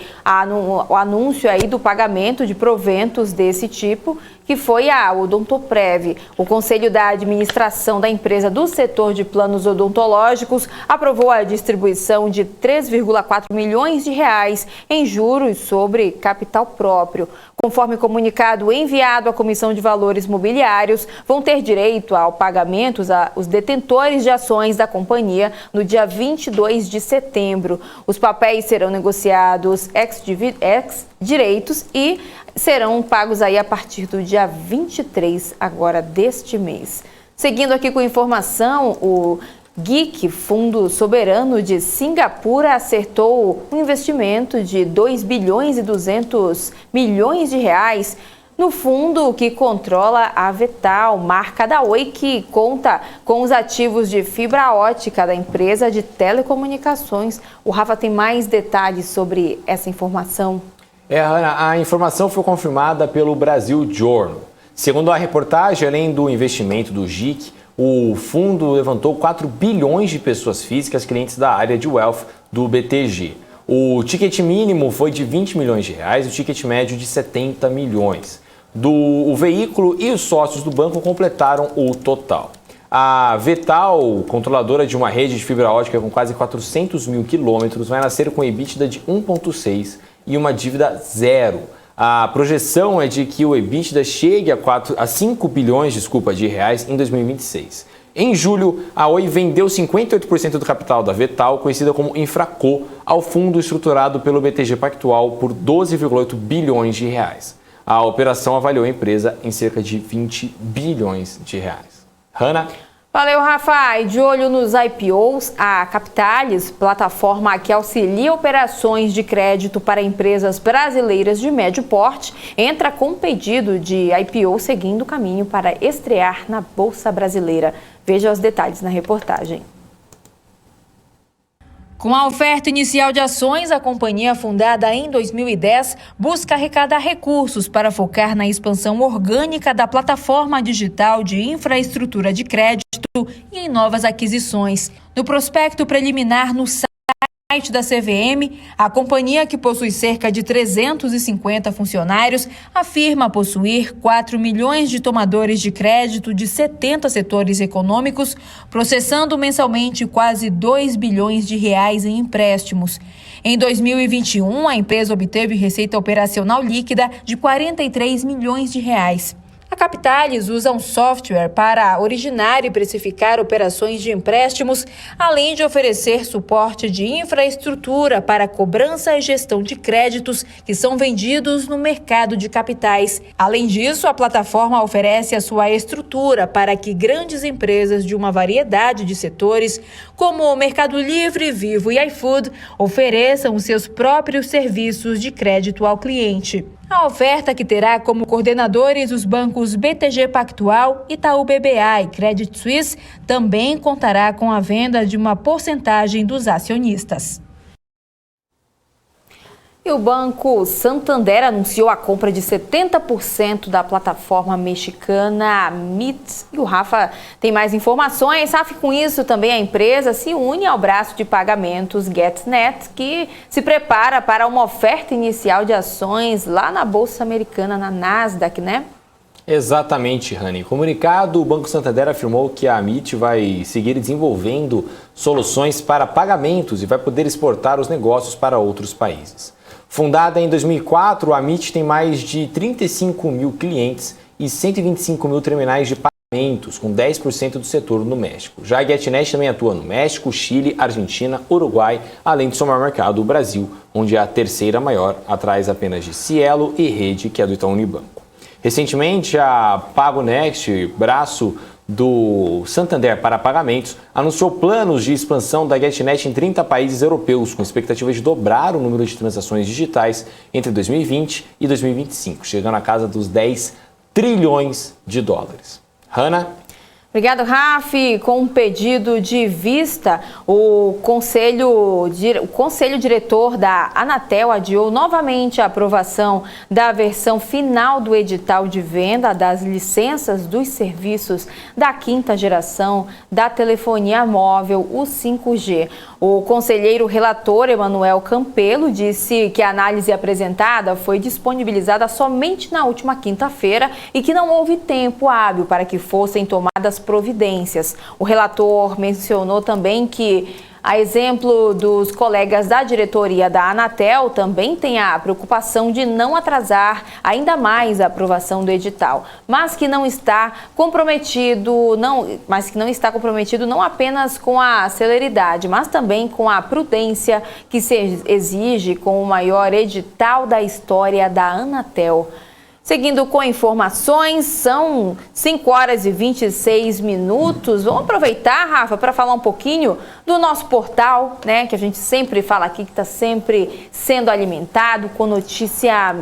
o anúncio aí do pagamento de proventos desse tipo, que foi a Odontoprev. O Conselho da Administração da empresa do setor de planos odontológicos aprovou a distribuição de 3,4 milhões de reais em juros sobre capital próprio. Conforme comunicado enviado à Comissão de Valores Mobiliários, vão ter direito ao pagamento os detentores de ações da companhia no dia 22 de setembro. Os papéis serão negociados ex-direitos e serão pagos aí a partir do dia 23 agora deste mês. Seguindo aqui com informação, o GIC, Fundo Soberano de Singapura, acertou um investimento de 2 bilhões e 200 milhões de reais no fundo que controla a Vetal, marca da Oi, que conta com os ativos de fibra ótica da empresa de telecomunicações. O Rafa tem mais detalhes sobre essa informação. Ana, a informação foi confirmada pelo Brasil Journal. Segundo a reportagem, além do investimento do GIC, o fundo levantou 4 bilhões de pessoas físicas clientes da área de wealth do BTG. O ticket mínimo foi de 20 milhões de reais e o ticket médio de 70 milhões. O veículo e os sócios do banco completaram o total. A Vetal, controladora de uma rede de fibra ótica com quase 400 mil quilômetros, vai nascer com EBITDA de 1,6 e uma dívida zero. A projeção é de que o EBITDA chegue a 5 bilhões de reais em 2026. Em julho, a Oi vendeu 58% do capital da Vetal, conhecida como Infraco, ao fundo estruturado pelo BTG Pactual por 12,8 bilhões de reais. A operação avaliou a empresa em cerca de 20 bilhões de reais. Hanna? Valeu, Rafa. E de olho nos IPOs, a Capitalis, plataforma que auxilia operações de crédito para empresas brasileiras de médio porte, entra com pedido de IPO seguindo o caminho para estrear na Bolsa Brasileira. Veja os detalhes na reportagem. Com a oferta inicial de ações, a companhia, fundada em 2010, busca arrecadar recursos para focar na expansão orgânica da plataforma digital de infraestrutura de crédito e em novas aquisições. No prospecto preliminar no site da CVM, a companhia, que possui cerca de 350 funcionários, afirma possuir 4 milhões de tomadores de crédito de 70 setores econômicos, processando mensalmente quase 2 bilhões de reais em empréstimos. Em 2021, a empresa obteve receita operacional líquida de 43 milhões de reais. A Capitalis usa um software para originar e precificar operações de empréstimos, além de oferecer suporte de infraestrutura para cobrança e gestão de créditos que são vendidos no mercado de capitais. Além disso, a plataforma oferece a sua estrutura para que grandes empresas de uma variedade de setores, como o Mercado Livre, Vivo e iFood, ofereçam os seus próprios serviços de crédito ao cliente. A oferta, que terá como coordenadores os bancos BTG Pactual, Itaú BBA e Credit Suisse, também contará com a venda de uma porcentagem dos acionistas. E o Banco Santander anunciou a compra de 70% da plataforma mexicana MIT. E o Rafa tem mais informações. Rafa, com isso também a empresa se une ao braço de pagamentos GetNet, que se prepara para uma oferta inicial de ações lá na Bolsa Americana, na Nasdaq, né? Exatamente, Rani. Comunicado, o Banco Santander afirmou que a MIT vai seguir desenvolvendo soluções para pagamentos e vai poder exportar os negócios para outros países. Fundada em 2004, a MIT tem mais de 35 mil clientes e 125 mil terminais de pagamentos, com 10% do setor no México. Já a GetNet também atua no México, Chile, Argentina, Uruguai, além do seu maior mercado, o Brasil, onde é a terceira maior, atrás apenas de Cielo e Rede, que é do Itaú Unibanco. Recentemente, a PagoNext, braço do Santander para pagamentos, anunciou planos de expansão da GetNet em 30 países europeus, com expectativa de dobrar o número de transações digitais entre 2020 e 2025, chegando à casa dos 10 trilhões de dólares. Hanna? Obrigado, Rafi. Com um pedido de vista, o conselho diretor da Anatel adiou novamente a aprovação da versão final do edital de venda das licenças dos serviços da quinta geração da telefonia móvel, o 5G. O conselheiro relator Emanuel Campelo disse que a análise apresentada foi disponibilizada somente na última quinta-feira e que não houve tempo hábil para que fossem tomadas providências. O relator mencionou também que, a exemplo dos colegas da diretoria da Anatel, também tem a preocupação de não atrasar ainda mais a aprovação do edital, mas que não está comprometido não apenas com a celeridade, mas também com a prudência que se exige com o maior edital da história da Anatel. Seguindo com informações, são 5 horas e 26 minutos. Vamos aproveitar, Rafa, para falar um pouquinho do nosso portal, né? Que a gente sempre fala aqui, que está sempre sendo alimentado com notícia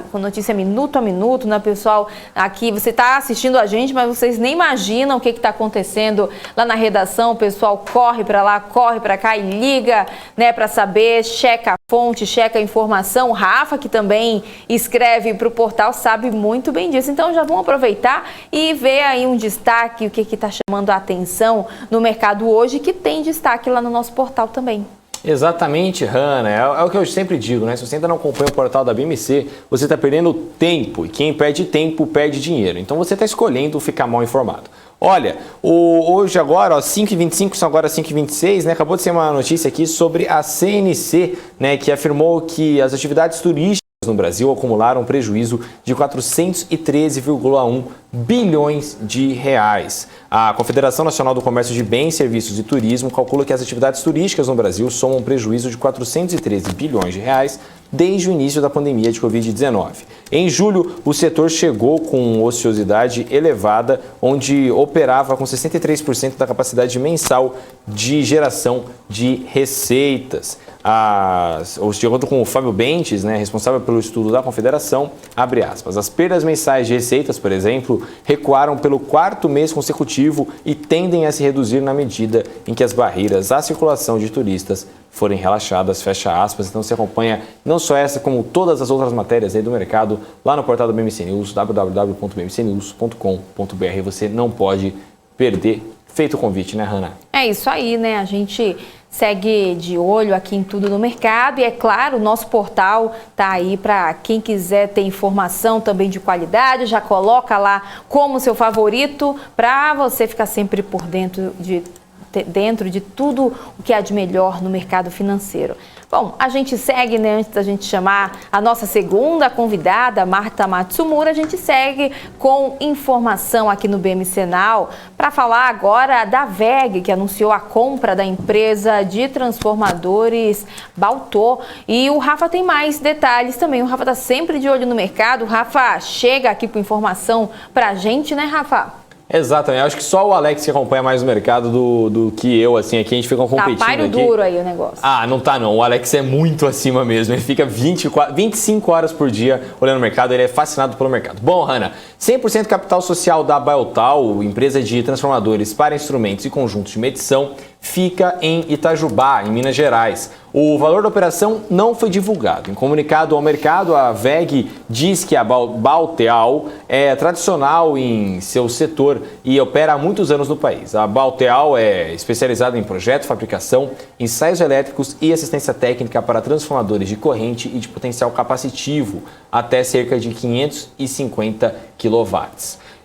minuto a minuto, né, pessoal? Aqui você está assistindo a gente, mas vocês nem imaginam o que está acontecendo lá na redação. O pessoal corre para lá, corre para cá e liga, né, para saber, checa a fonte, checa a informação. O Rafa, que também escreve para o portal, sabe muito bem disso. Então já vamos aproveitar e ver aí um destaque, o que está chamando a atenção no mercado hoje, que tem destaque lá no nosso portal também. Exatamente, Hanna. É o que eu sempre digo, né? Se você ainda não acompanha o portal da BMC, você está perdendo tempo. E quem perde tempo, perde dinheiro. Então você está escolhendo ficar mal informado. Olha, hoje agora, 5h25, são agora 5h26, né? Acabou de ser uma notícia aqui sobre a CNC, né? Que afirmou que as atividades turísticas no Brasil acumularam um prejuízo de 413,1 bilhões de reais. A Confederação Nacional do Comércio de Bens, Serviços e Turismo calcula que as atividades turísticas no Brasil somam um prejuízo de 413 bilhões de reais desde o início da pandemia de Covid-19. Em julho, o setor chegou com ociosidade elevada, onde operava com 63% da capacidade mensal de geração de receitas. De acordo com o Fábio Bentes, né, responsável pelo estudo da Confederação, abre aspas, as perdas mensais de receitas, por exemplo, recuaram pelo 4º mês consecutivo e tendem a se reduzir na medida em que as barreiras à circulação de turistas forem relaxadas, fecha aspas. Então você acompanha não só essa, como todas as outras matérias aí do mercado lá no portal da BMC News, www.bmcnews.com.br. Você não pode perder. Feito o convite, né, Hanna? É isso aí, né? A gente segue de olho aqui em tudo no mercado e, é claro, o nosso portal tá aí para quem quiser ter informação também de qualidade, já coloca lá como seu favorito para você ficar sempre por dentro de tudo o que há de melhor no mercado financeiro. Bom, a gente segue, né, antes da gente chamar a nossa segunda convidada, Marta Matsumura, a gente segue com informação aqui no BMC Now para falar agora da WEG, que anunciou a compra da empresa de transformadores Baltô. E o Rafa tem mais detalhes também. O Rafa está sempre de olho no mercado. O Rafa chega aqui com informação para a gente, né, Rafa? Exatamente, acho que só o Alex que acompanha mais o mercado do que eu, assim, aqui a gente fica competindo. Tá páreo duro aí o negócio. Ah, não tá não, o Alex é muito acima mesmo, ele fica 25 horas por dia olhando o mercado, ele é fascinado pelo mercado. Bom, Hanna, 100% capital social da Biotall, empresa de transformadores para instrumentos e conjuntos de medição, fica em Itajubá, em Minas Gerais. O valor da operação não foi divulgado. Em comunicado ao mercado, a WEG diz que a Balteal é tradicional em seu setor e opera há muitos anos no país. A Balteal é especializada em projeto, fabricação, ensaios elétricos e assistência técnica para transformadores de corrente e de potencial capacitivo até cerca de 550 kW.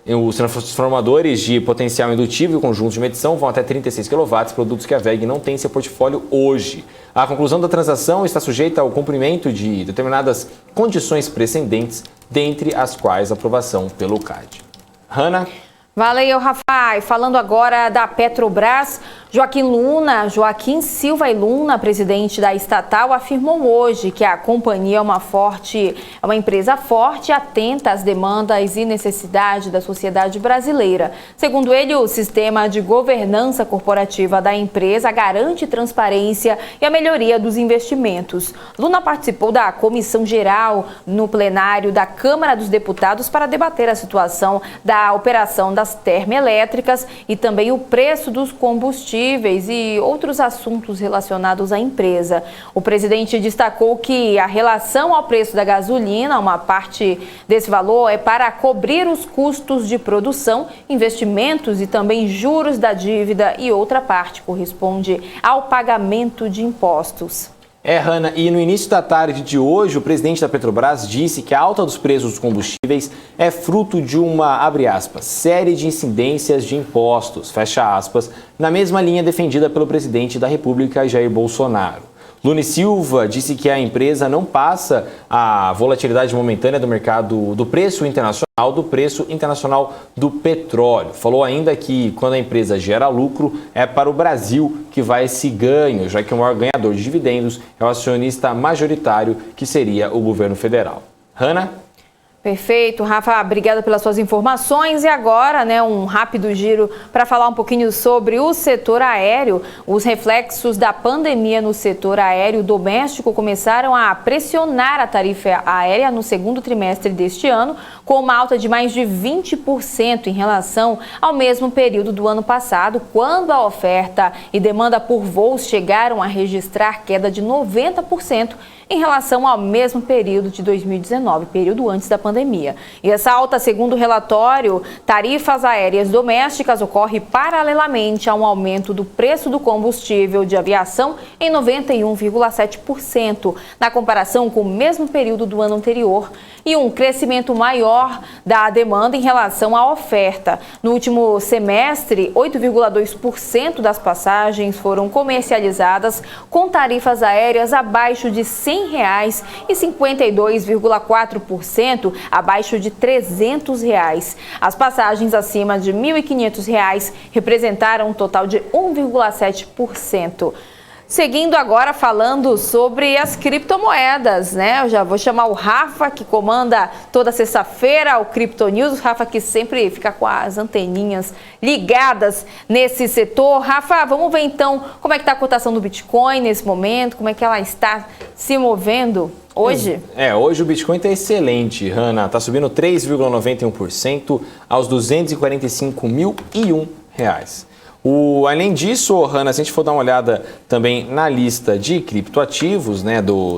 Os transformadores de potencial indutivo e o conjunto de medição vão até 36 kW, produtos que a WEG não tem em seu portfólio hoje. A conclusão da transação está sujeita ao cumprimento de determinadas condições precedentes, dentre as quais a aprovação pelo CAD. Hanna? Valeu, Rafa. E falando agora da Petrobras, Joaquim Silva e Luna, presidente da estatal, afirmou hoje que a companhia é uma empresa forte e atenta às demandas e necessidades da sociedade brasileira. Segundo ele, o sistema de governança corporativa da empresa garante transparência e a melhoria dos investimentos. Luna participou da comissão geral no plenário da Câmara dos Deputados para debater a situação da operação das termoelétricas e também o preço dos combustíveis e outros assuntos relacionados à empresa. O presidente destacou que a relação ao preço da gasolina, uma parte desse valor é para cobrir os custos de produção, investimentos e também juros da dívida, e outra parte corresponde ao pagamento de impostos. Hanna, e no início da tarde de hoje, o presidente da Petrobras disse que a alta dos preços dos combustíveis é fruto de uma, abre aspas, série de incidências de impostos, fecha aspas, na mesma linha defendida pelo presidente da República, Jair Bolsonaro. Luna Silva disse que a empresa não passa a volatilidade momentânea do mercado do preço internacional do petróleo. Falou ainda que quando a empresa gera lucro, é para o Brasil que vai esse ganho, já que o maior ganhador de dividendos é o acionista majoritário, que seria o governo federal. Hanna? Perfeito, Rafa, obrigada pelas suas informações. E agora, um rápido giro para falar um pouquinho sobre o setor aéreo. Os reflexos da pandemia no setor aéreo doméstico começaram a pressionar a tarifa aérea no segundo trimestre deste ano, com uma alta de mais de 20% em relação ao mesmo período do ano passado, quando a oferta e demanda por voos chegaram a registrar queda de 90% em relação ao mesmo período de 2019, período antes da pandemia. E essa alta, segundo o relatório, tarifas aéreas domésticas ocorre paralelamente a um aumento do preço do combustível de aviação em 91,7% na comparação com o mesmo período do ano anterior, e um crescimento maior da demanda em relação à oferta. No último semestre, 8,2% das passagens foram comercializadas com tarifas aéreas abaixo de R$ 100 e 52,4% abaixo de R$ 300. As passagens acima de R$ 1.500 representaram um total de 1,7%. Seguindo agora falando sobre as criptomoedas, Eu já vou chamar o Rafa, que comanda toda sexta-feira o Crypto News. O Rafa que sempre fica com as anteninhas ligadas nesse setor. Rafa, vamos ver então como é que está a cotação do Bitcoin nesse momento, como é que ela está se movendo hoje? Hoje o Bitcoin está excelente, Hanna. Está subindo 3,91% aos R$ 245.001. Além disso, Hanna, se a gente for dar uma olhada também na lista de criptoativos,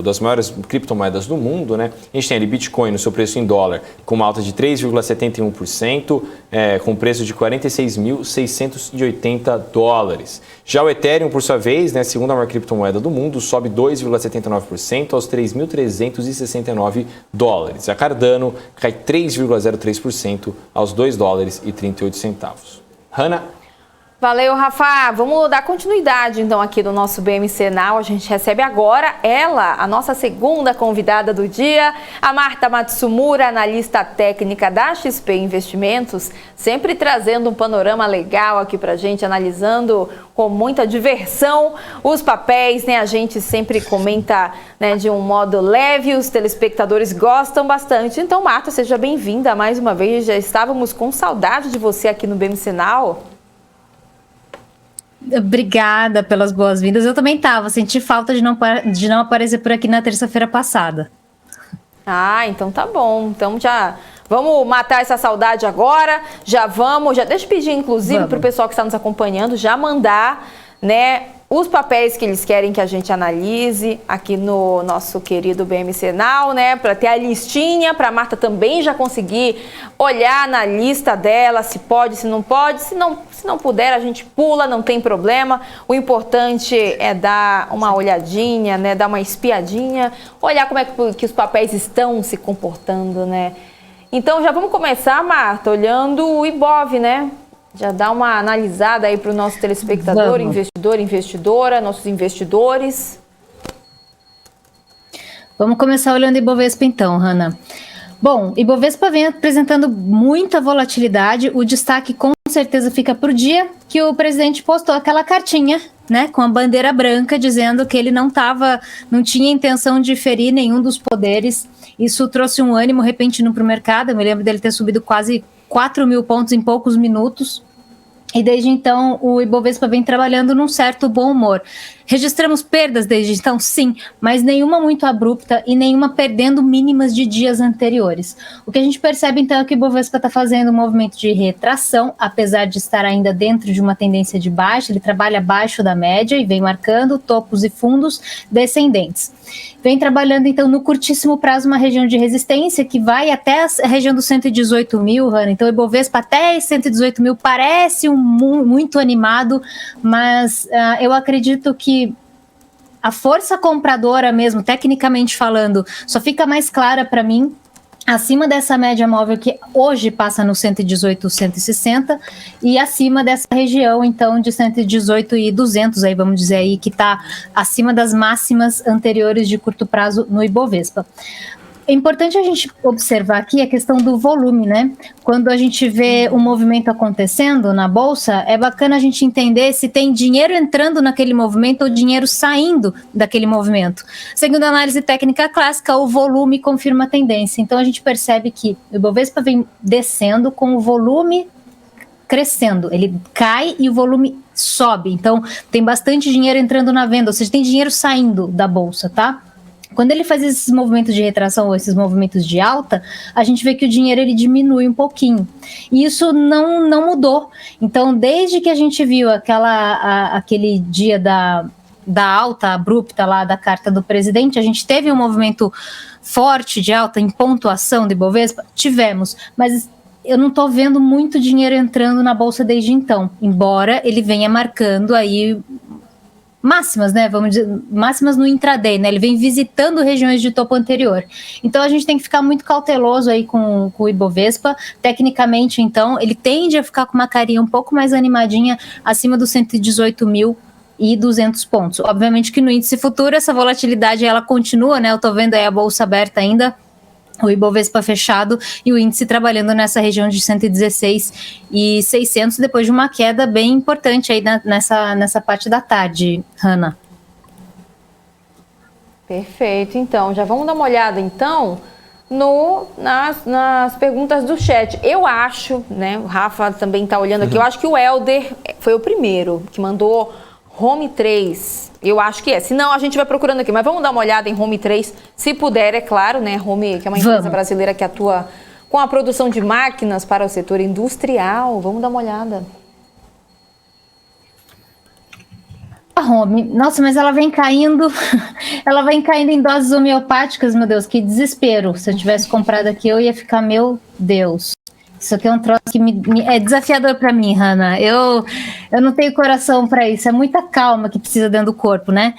das maiores criptomoedas do mundo, a gente tem ali Bitcoin no seu preço em dólar com uma alta de 3,71%, com preço de $46.680. Já o Ethereum, por sua vez, segunda maior criptomoeda do mundo, sobe 2,79% aos $3.369. A Cardano cai 3,03% aos $2,38. Hanna? Valeu, Rafa. Vamos dar continuidade, então, aqui do nosso BMC Now. A gente recebe agora ela, a nossa segunda convidada do dia, a Marta Matsumura, analista técnica da XP Investimentos, sempre trazendo um panorama legal aqui pra gente, analisando com muita diversão os papéis, A gente sempre comenta, de um modo leve, os telespectadores gostam bastante. Então, Marta, seja bem-vinda mais uma vez. Já estávamos com saudade de você aqui no BMC Now. Obrigada pelas boas-vindas. Eu também senti falta de não aparecer por aqui na terça-feira passada. Então tá bom. Então já vamos matar essa saudade agora. Deixa eu pedir, inclusive, para o pessoal que está nos acompanhando, já mandar, os papéis que eles querem que a gente analise aqui no nosso querido BMC Now, né? Para ter a listinha, para a Marta também já conseguir olhar na lista dela, se pode, se não pode. Se não puder, a gente pula, não tem problema. O importante é dar uma olhadinha, né? Dar uma espiadinha, olhar como é que os papéis estão se comportando, né? Então já vamos começar, Marta, olhando o Ibov, né? Já dá uma analisada aí para o nosso telespectador, investidor, investidora, nossos investidores. Vamos começar olhando o Ibovespa então, Hanna. Bom, o Ibovespa vem apresentando muita volatilidade. O destaque com certeza fica por dia que o presidente postou aquela cartinha, né, com a bandeira branca, dizendo que ele não tinha intenção de ferir nenhum dos poderes. Isso trouxe um ânimo repentino para o mercado. Eu me lembro dele ter subido quase 4 mil pontos em poucos minutos. E desde então o Ibovespa vem trabalhando num certo bom humor. Registramos perdas desde então, sim, mas nenhuma muito abrupta e nenhuma perdendo mínimas de dias anteriores. O que a gente percebe então é que o Ibovespa está fazendo um movimento de retração, apesar de estar ainda dentro de uma tendência de baixa. Ele trabalha abaixo da média e vem marcando topos e fundos descendentes. Vem trabalhando então no curtíssimo prazo uma região de resistência que vai até a região dos 118 mil, Hanna. Então o Ibovespa até 118 mil parece muito animado, mas eu acredito que a força compradora mesmo, tecnicamente falando, só fica mais clara para mim acima dessa média móvel que hoje passa no 118, 160 e acima dessa região então de 118 e 200 aí vamos dizer aí que está acima das máximas anteriores de curto prazo no Ibovespa. É importante a gente observar aqui a questão do volume, né? Quando a gente vê um movimento acontecendo na Bolsa, é bacana a gente entender se tem dinheiro entrando naquele movimento ou dinheiro saindo daquele movimento. Segundo a análise técnica clássica, o volume confirma a tendência. Então a gente percebe que o Ibovespa vem descendo com o volume crescendo. Ele cai e o volume sobe. Então tem bastante dinheiro entrando na venda, ou seja, tem dinheiro saindo da Bolsa, tá? Quando ele faz esses movimentos de retração ou esses movimentos de alta, a gente vê que o dinheiro ele diminui um pouquinho. E isso não mudou. Então, desde que a gente viu aquele dia da alta abrupta lá da carta do presidente, a gente teve um movimento forte de alta em pontuação do Ibovespa? Tivemos, mas eu não estou vendo muito dinheiro entrando na Bolsa desde então, embora ele venha marcando aí máximas, né? Vamos dizer, máximas no intraday, né? Ele vem visitando regiões de topo anterior. Então a gente tem que ficar muito cauteloso aí com o Ibovespa. Tecnicamente, então, ele tende a ficar com uma carinha um pouco mais animadinha acima dos 118.200 pontos. Obviamente que no índice futuro essa volatilidade ela continua, né? Eu tô vendo aí a bolsa aberta ainda, o Ibovespa fechado e o índice trabalhando nessa região de 116.600 depois de uma queda bem importante aí nessa parte da tarde, Hanna. Perfeito, então já vamos dar uma olhada então nas perguntas do chat. Eu acho, né, o Rafa também está olhando aqui, eu acho que o Helder foi o primeiro que mandou Home 3. Eu acho que é. Se não, a gente vai procurando aqui. Mas vamos dar uma olhada em Home 3, se puder, é claro, né? Home, que é uma empresa brasileira que atua com a produção de máquinas para o setor industrial. Vamos dar uma olhada. A Home, nossa, mas ela vem caindo em doses homeopáticas, meu Deus, que desespero. Se eu tivesse comprado aqui, eu ia ficar, meu Deus. Isso aqui é um troço que é desafiador para mim, Hanna. Eu não tenho coração para isso. É muita calma que precisa dentro do corpo, né?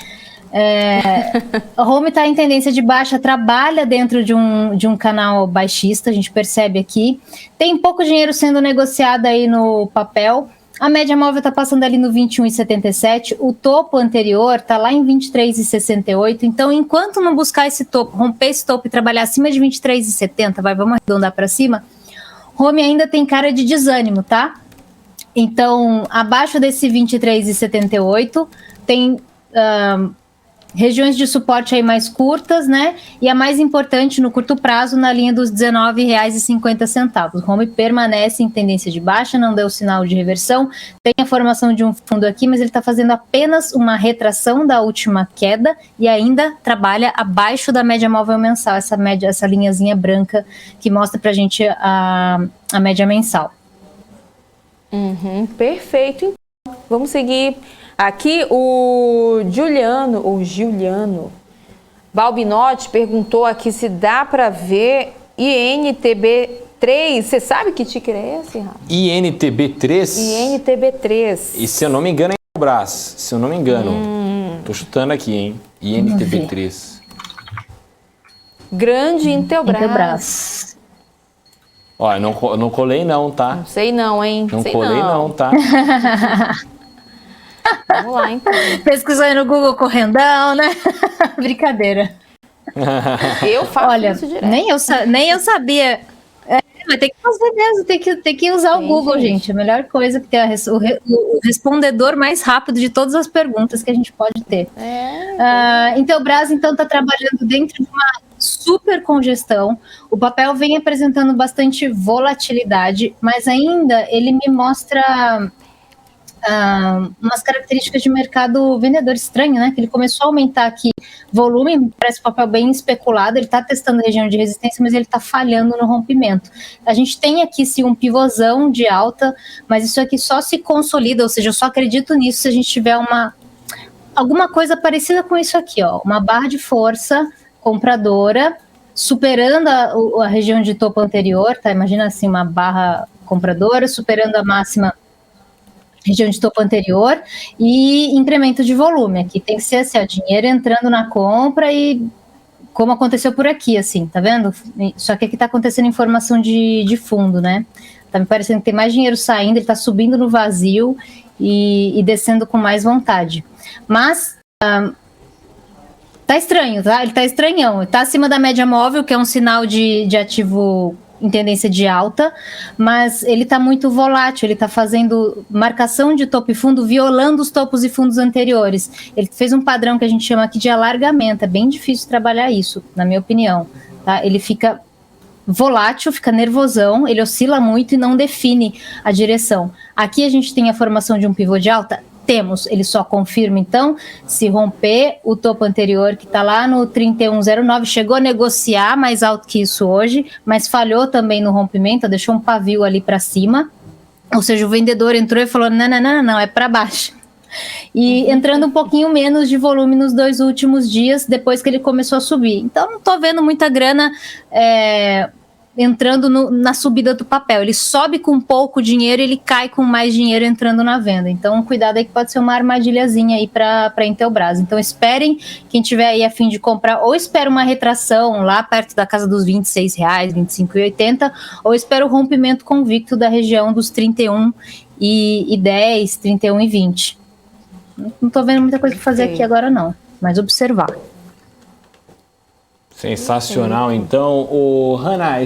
A Home está em tendência de baixa, trabalha dentro de um canal baixista, a gente percebe aqui. Tem pouco dinheiro sendo negociado aí no papel. A média móvel está passando ali no 21,77. O topo anterior está lá em 23,68. Então, enquanto não buscar esse topo, romper esse topo e trabalhar acima de 23,70, vamos arredondar para cima, Home ainda tem cara de desânimo, tá? Então, abaixo desse 23,78, tem regiões de suporte aí mais curtas, né? E a mais importante no curto prazo, na linha dos R$19,50. Home permanece em tendência de baixa, não deu sinal de reversão. Tem a formação de um fundo aqui, mas ele está fazendo apenas uma retração da última queda e ainda trabalha abaixo da média móvel mensal, essa linhazinha branca que mostra pra gente a média mensal. Perfeito. Vamos seguir Aqui o Giuliano Balbinotti perguntou aqui se dá para ver INTB3. Você sabe que ticker é esse, Rafa? INTB3? INTB3. E se eu não me engano é Intelbras, se eu não me engano. Tô chutando aqui, hein? INTB3. Grande Intelbras. Ó, eu não colei não, tá? Não sei não, hein? Não sei colei não, tá? Vamos lá, então. Pesquisou aí no Google correndão, né? Brincadeira. Eu faço Olha, isso direto. nem eu sabia. Mas tem que fazer mesmo, tem que usar o Google, gente. A melhor coisa que tem o respondedor mais rápido de todas as perguntas que a gente pode ter. Intelbras, então, está trabalhando dentro de uma super congestão. O papel vem apresentando bastante volatilidade, mas ainda ele me mostra umas características de mercado vendedor estranho, né? Que ele começou a aumentar aqui volume, parece um papel bem especulado, ele está testando região de resistência, mas ele está falhando no rompimento. A gente tem aqui sim um pivôzão de alta, mas isso aqui só se consolida, ou seja, eu só acredito nisso se a gente tiver alguma coisa parecida com isso aqui, ó, uma barra de força compradora, superando a região de topo anterior, tá? Imagina assim, uma barra compradora, superando a máxima região de topo anterior e incremento de volume. Aqui tem que ser assim, ó, dinheiro entrando na compra e como aconteceu por aqui, assim, tá vendo? Só que aqui tá acontecendo informação de fundo, né? Tá me parecendo que tem mais dinheiro saindo, ele tá subindo no vazio e descendo com mais vontade. Mas tá estranho, tá? Ele tá estranhão. Tá acima da média móvel, que é um sinal de ativo em tendência de alta, mas ele está muito volátil, ele está fazendo marcação de topo e fundo, violando os topos e fundos anteriores. Ele fez um padrão que a gente chama aqui de alargamento, é bem difícil trabalhar isso, na minha opinião. Tá? Ele fica volátil, fica nervosão, ele oscila muito e não define a direção. Aqui a gente tem a formação de um pivô de alta? Temos, ele só confirma então se romper o topo anterior que está lá no 31,09, chegou a negociar mais alto que isso hoje, mas falhou também no rompimento, deixou um pavio ali para cima, ou seja, o vendedor entrou e falou não, é para baixo. E entrando um pouquinho menos de volume nos 2 últimos dias, depois que ele começou a subir. Então não estou vendo muita grana entrando na subida do papel. Ele sobe com pouco dinheiro, ele cai com mais dinheiro entrando na venda. Então, cuidado aí que pode ser uma armadilhazinha aí para Intelbras. Então, esperem, quem tiver aí a fim de comprar, ou espera uma retração lá perto da casa dos R$26, R$25,80, ou espera o rompimento convicto da região dos 31,10, 31,20. Não tô vendo muita coisa para fazer aqui agora não, mas observar. Sensacional, então. Hanna,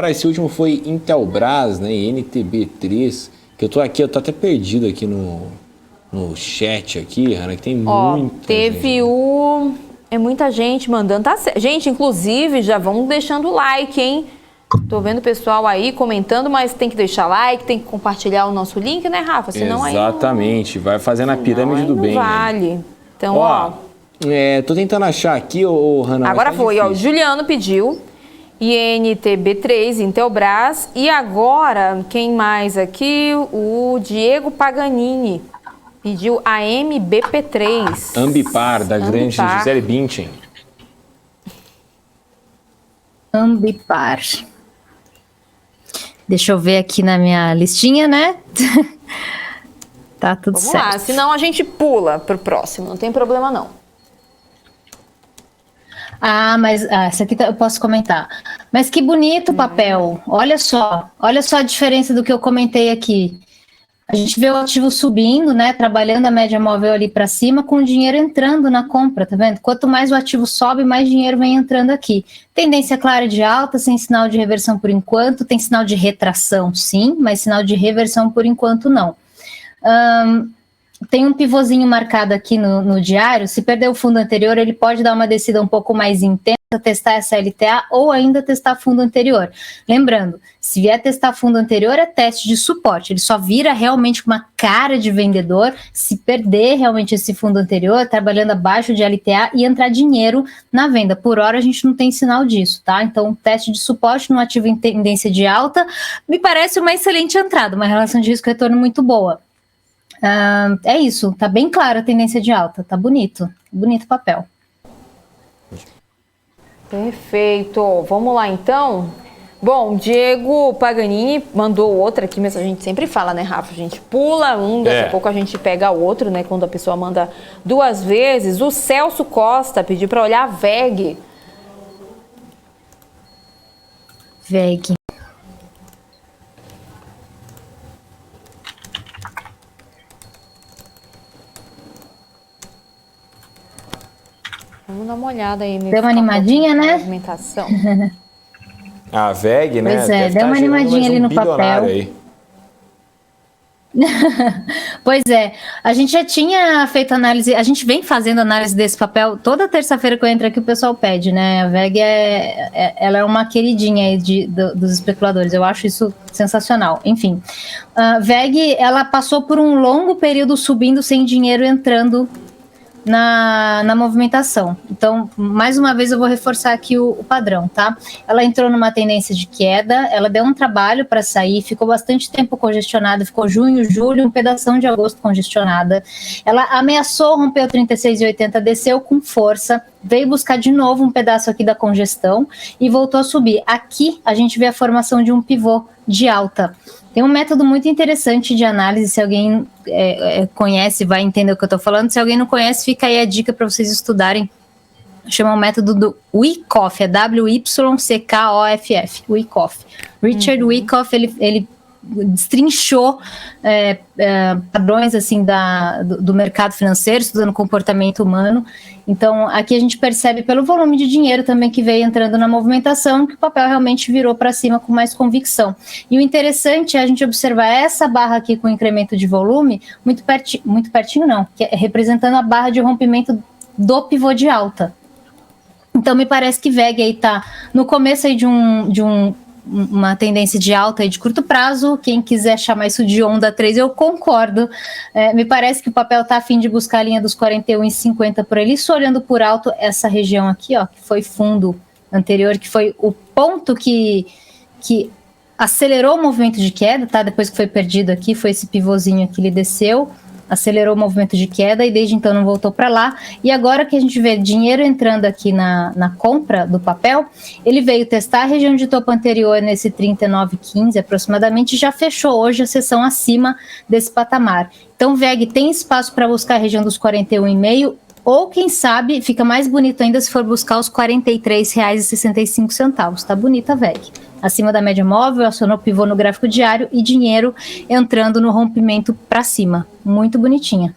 esse último foi Intelbras, né? NTB3, que eu tô até perdido aqui no chat aqui, Hanna, que tem muita teve gente. É muita gente mandando. Gente, inclusive, já vão deixando o like, hein? Tô vendo o pessoal aí comentando, mas tem que deixar like, tem que compartilhar o nosso link, né, Rafa? Senão exatamente, vai fazendo a pirâmide do bem. Não vale. Né? Então, tô tentando achar aqui, Hanna. Agora foi, o Juliano pediu INTB3, Intelbras, e agora, quem mais aqui? O Diego Paganini pediu a MBP3. Ambipar, da grande Gisele Bündchen. Ambipar. Deixa eu ver aqui na minha listinha, né? Tá tudo certo. Vamos lá, senão a gente pula pro próximo, não tem problema não. Mas essa aqui eu posso comentar. Mas que bonito o papel. Olha só a diferença do que eu comentei aqui. A gente vê o ativo subindo, né? Trabalhando a média móvel ali para cima, com o dinheiro entrando na compra, tá vendo? Quanto mais o ativo sobe, mais dinheiro vem entrando aqui. Tendência clara de alta, sem sinal de reversão por enquanto. Tem sinal de retração, sim, mas sinal de reversão por enquanto não. Tem um pivôzinho marcado aqui no diário. Se perder o fundo anterior, ele pode dar uma descida um pouco mais intensa, testar essa LTA ou ainda testar fundo anterior. Lembrando, se vier testar fundo anterior, é teste de suporte. Ele só vira realmente uma cara de vendedor se perder realmente esse fundo anterior, trabalhando abaixo de LTA e entrar dinheiro na venda. Por hora, a gente não tem sinal disso, tá? Então, teste de suporte no ativo em tendência de alta me parece uma excelente entrada, uma relação de risco-retorno muito boa. É isso, tá bem clara a tendência de alta, tá bonito o papel. Perfeito, vamos lá então. Bom, Diego Paganini mandou outra aqui, mas a gente sempre fala, né, Rafa? A gente pula um, daqui a pouco a gente pega outro, né? Quando a pessoa manda 2 vezes. O Celso Costa pediu para olhar a VEG. VEG. Vamos dar uma olhada aí. Deu uma animadinha, né? Movimentação. A VEG, né? Pois é, deu uma animadinha ali no papel. Aí. Pois é, a gente já tinha feito análise, a gente vem fazendo análise desse papel, toda terça-feira que eu entro aqui o pessoal pede, né? A VEG ela é uma queridinha aí dos especuladores, eu acho isso sensacional. Enfim, a VEG, ela passou por um longo período subindo sem dinheiro entrando na movimentação. Então, mais uma vez eu vou reforçar aqui o padrão, tá? Ela entrou numa tendência de queda, ela deu um trabalho para sair, ficou bastante tempo congestionada, ficou junho, julho, um pedação de agosto congestionada. Ela ameaçou romper o 36,80, desceu com força, veio buscar de novo um pedaço aqui da congestão e voltou a subir. Aqui a gente vê a formação de um pivô de alta. Tem um método muito interessante de análise, se alguém conhece, vai entender o que eu estou falando. Se alguém não conhece, fica aí a dica para vocês estudarem. Chama o método do Wyckoff, é W-Y-C-K-O-F-F, Wyckoff. Richard Wyckoff, ele destrinchou padrões assim do mercado financeiro, estudando o comportamento humano. Então, aqui a gente percebe pelo volume de dinheiro também que veio entrando na movimentação, que o papel realmente virou para cima com mais convicção. E o interessante é a gente observar essa barra aqui com incremento de volume, muito pertinho não, que é representando a barra de rompimento do pivô de alta. Então, me parece que VEG aí está no começo aí de uma tendência de alta e de curto prazo. Quem quiser chamar isso de onda 3, eu concordo. Me parece que o papel está a fim de buscar a linha dos 41,50 por ali, só olhando por alto essa região aqui, ó, que foi fundo anterior, que foi o ponto que acelerou o movimento de queda, tá? Depois que foi perdido aqui, foi esse pivôzinho aqui, ele desceu, acelerou o movimento de queda e desde então não voltou para lá. E agora que a gente vê dinheiro entrando aqui na compra do papel, ele veio testar a região de topo anterior nesse 39,15 aproximadamente e já fechou hoje a sessão acima desse patamar. Então, VEG tem espaço para buscar a região dos 41,5 ou, quem sabe, fica mais bonito ainda se for buscar os R$ 43,65. Tá bonita a VEG. Acima da média móvel, acionou pivô no gráfico diário e dinheiro entrando no rompimento para cima. Muito bonitinha.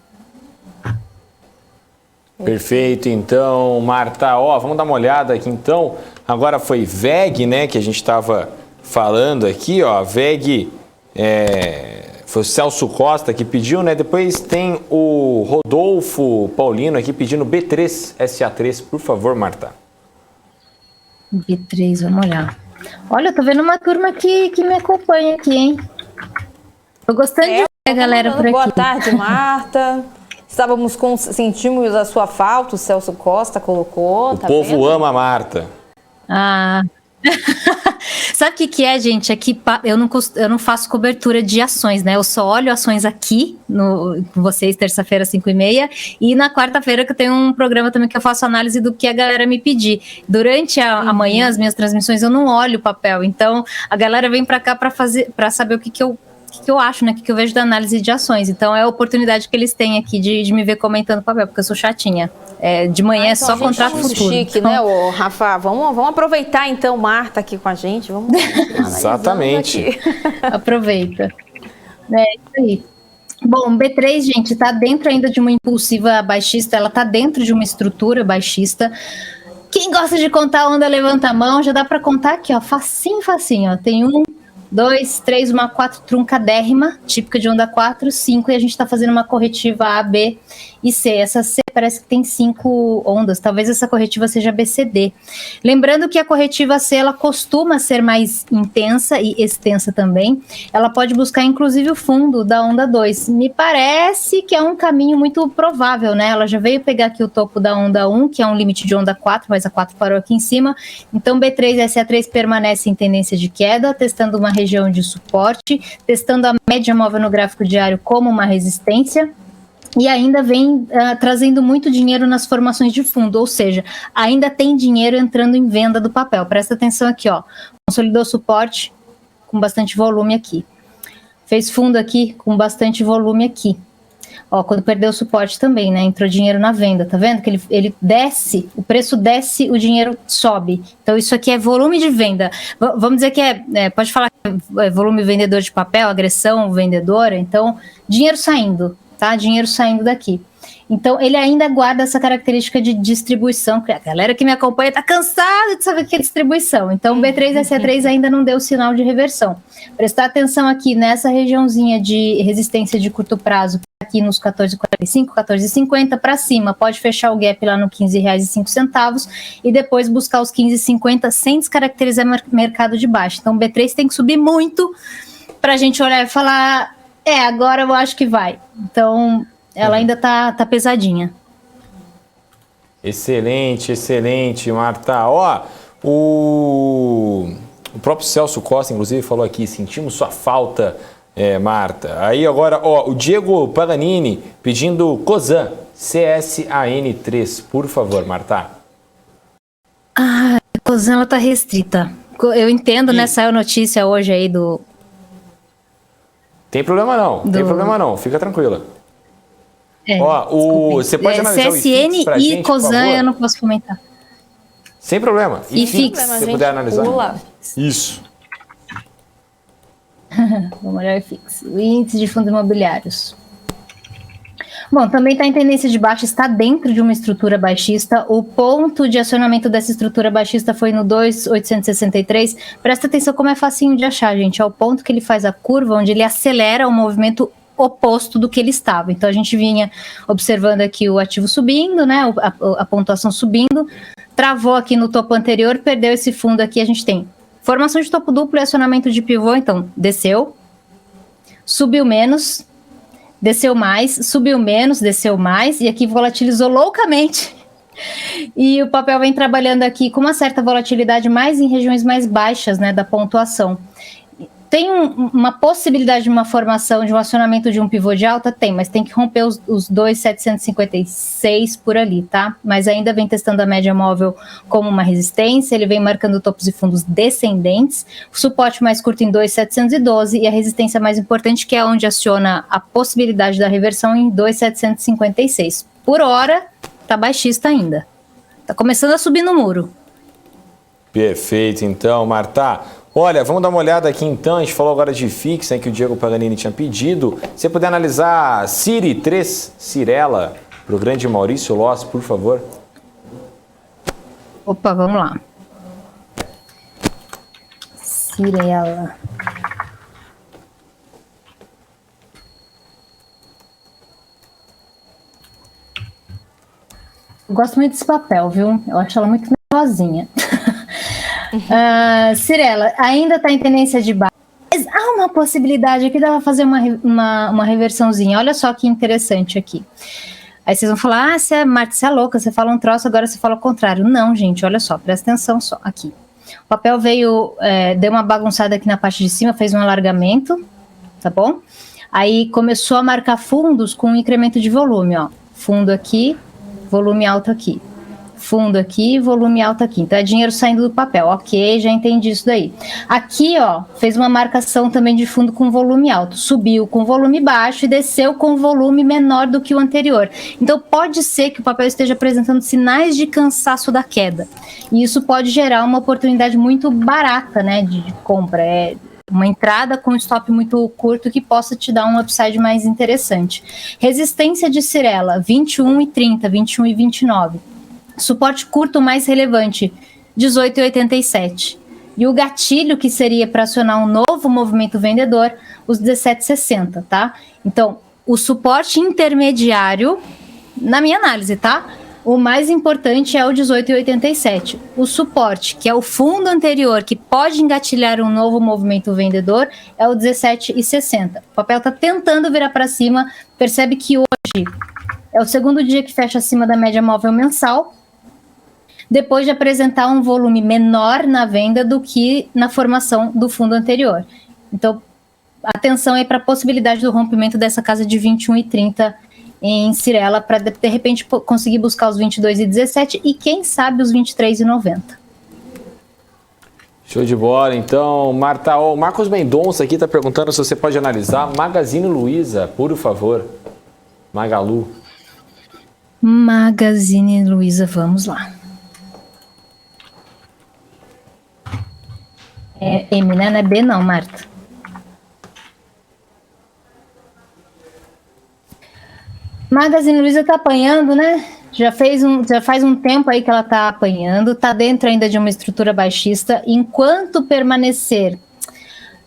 Perfeito, então, Marta. Vamos dar uma olhada aqui, então. Agora foi VEG, né, que a gente estava falando aqui, ó. VEG, foi o Celso Costa que pediu, né? Depois tem o Rodolfo Paulino aqui pedindo B3, SA3. Por favor, Marta. B3, vamos olhar. Olha, eu tô vendo uma turma que me acompanha aqui, hein? Tô gostando de ver a galera por aqui. Boa tarde, Marta. Sentimos a sua falta, o Celso Costa colocou. O povo ama a Marta. Sabe o que é, gente? Aqui eu não faço cobertura de ações, né? Eu só olho ações aqui com vocês, terça-feira, 5h30, e na quarta-feira que eu tenho um programa também que eu faço análise do que a galera me pedir. Durante a manhã, as minhas transmissões, eu não olho o papel. Então, a galera vem para cá para saber o que eu acho, né? O que eu vejo da análise de ações. Então, é a oportunidade que eles têm aqui de me ver comentando o papel, porque eu sou chatinha. De manhã é só contrato futuro. Chique, então, né, Rafa? Vamos aproveitar, então, Marta aqui com a gente. Vamos Exatamente. Aproveita. É isso aí. Bom, B3, gente, está dentro ainda de uma impulsiva baixista, ela está dentro de uma estrutura baixista. Quem gosta de contar onda, levanta a mão, já dá para contar aqui, ó, facinho, ó. Tem 1, 2, 3, uma 4 truncadérrima, típica de onda 4, 5, e a gente está fazendo uma corretiva A, B e C. Essa C parece que tem 5 ondas. Talvez essa corretiva seja BCD. Lembrando que a corretiva C, ela costuma ser mais intensa e extensa também. Ela pode buscar, inclusive, o fundo da onda 2. Me parece que é um caminho muito provável, né? Ela já veio pegar aqui o topo da onda 1, que é um limite de onda 4, mas a 4 parou aqui em cima. Então, B3 e SA3 permanece em tendência de queda, testando uma região de suporte, testando a média móvel no gráfico diário como uma resistência. E ainda vem trazendo muito dinheiro nas formações de fundo, ou seja, ainda tem dinheiro entrando em venda do papel. Presta atenção aqui, ó. Consolidou suporte com bastante volume aqui. Fez fundo aqui com bastante volume aqui. Ó, quando perdeu o suporte também, né? Entrou dinheiro na venda, tá vendo? Que ele desce, o preço desce, o dinheiro sobe. Então isso aqui é volume de venda. Vamos dizer que pode falar que é volume vendedor de papel, agressão vendedora. Então, dinheiro saindo. Tá? Dinheiro saindo daqui. Então, ele ainda guarda essa característica de distribuição, porque a galera que me acompanha está cansada de saber que é distribuição. Então, o B3 e SE3 ainda não deu sinal de reversão. Prestar atenção aqui nessa regiãozinha de resistência de curto prazo, aqui nos 14,45, 14,50 para cima, pode fechar o gap lá no R$15,05 e depois buscar os 15,50 sem descaracterizar mercado de baixo. Então, o B3 tem que subir muito para a gente olhar e falar... agora eu acho que vai. Então, ela ainda tá pesadinha. Excelente, excelente, Marta. Ó, o próprio Celso Costa, inclusive, falou aqui, sentimos sua falta, Marta. Aí agora, ó, o Diego Paganini pedindo COSAN, CSAN3, por favor, Marta. Ah, a COSAN, ela tá restrita. Eu entendo, né, saiu notícia hoje aí do... Tem problema não, tem problema não, fica tranquila. Você pode analisar o IFIX pra gente, e COSAN eu não posso comentar. Sem problema. IFIX, se você puder analisar. Pula. Isso. Vamos olhar o IFIX. O índice de fundos imobiliários. Bom, também está em tendência de baixa, está dentro de uma estrutura baixista. O ponto de acionamento dessa estrutura baixista foi no 2.863. Presta atenção como é facinho de achar, gente. É o ponto que ele faz a curva, onde ele acelera o movimento oposto do que ele estava. Então, a gente vinha observando aqui o ativo subindo, né? A pontuação subindo. Travou aqui no topo anterior, perdeu esse fundo aqui. A gente tem formação de topo duplo e acionamento de pivô. Então, desceu, subiu menos... Desceu mais, subiu menos, desceu mais, e aqui volatilizou loucamente. E o papel vem trabalhando aqui com uma certa volatilidade mais em regiões mais baixas, né, da pontuação. Tem uma possibilidade de uma formação, de um acionamento de um pivô de alta? Tem, mas tem que romper os 2.756 por ali, tá? Mas ainda vem testando a média móvel como uma resistência, ele vem marcando topos e fundos descendentes, o suporte mais curto em 2.712 e a resistência mais importante, que é onde aciona a possibilidade da reversão, em 2.756. Por hora, tá baixista ainda. Tá começando a subir no muro. Perfeito, então, Marta. Olha, vamos dar uma olhada aqui então, a gente falou agora de FIX, né, que o Diego Paganini tinha pedido. Se você puder analisar Ciri 3, Cirela, para o grande Maurício Loss, por favor. Opa, vamos lá. Cirela. Eu gosto muito desse papel, viu? Eu acho ela muito nervosinha. Cirela, ainda está em tendência de baixa. Mas há uma possibilidade aqui dela fazer uma reversãozinha. Olha só que interessante aqui. Aí vocês vão falar, Marta, você é louca, você fala um troço, agora você fala o contrário. Não, gente, olha só, presta atenção só aqui. O papel veio, deu uma bagunçada aqui na parte de cima, fez um alargamento, tá bom? Aí começou a marcar fundos com um incremento de volume, ó. Fundo aqui, volume alto aqui. Fundo aqui, volume alto aqui. Então é dinheiro saindo do papel. Ok, já entendi isso daí. Aqui, ó, fez uma marcação também de fundo com volume alto. Subiu com volume baixo e desceu com volume menor do que o anterior. Então pode ser que o papel esteja apresentando sinais de cansaço da queda. E isso pode gerar uma oportunidade muito barata, né, de compra. Uma entrada com stop muito curto que possa te dar um upside mais interessante. Resistência de Cirela, 21,30, 21,29. Suporte curto mais relevante, 18,87. E o gatilho que seria para acionar um novo movimento vendedor, os 17,60, tá? Então, o suporte intermediário na minha análise, tá? O mais importante é o 18,87. O suporte, que é o fundo anterior, que pode engatilhar um novo movimento vendedor, é o 17,60. O papel está tentando virar para cima, percebe que hoje é o segundo dia que fecha acima da média móvel mensal, depois de apresentar um volume menor na venda do que na formação do fundo anterior. Então, atenção aí para a possibilidade do rompimento dessa casa de 21,30 em Cirela, para de repente conseguir buscar os 22,17 e quem sabe os 23,90. Show de bola, então, Marta. O Marcos Mendonça aqui está perguntando se você pode analisar Magazine Luiza, por favor. Magalu. Magazine Luiza, vamos lá. É M, né? Não é B não, Marta. Magazine Luiza tá apanhando, né? Já faz um tempo aí que ela tá apanhando, tá dentro ainda de uma estrutura baixista. Enquanto permanecer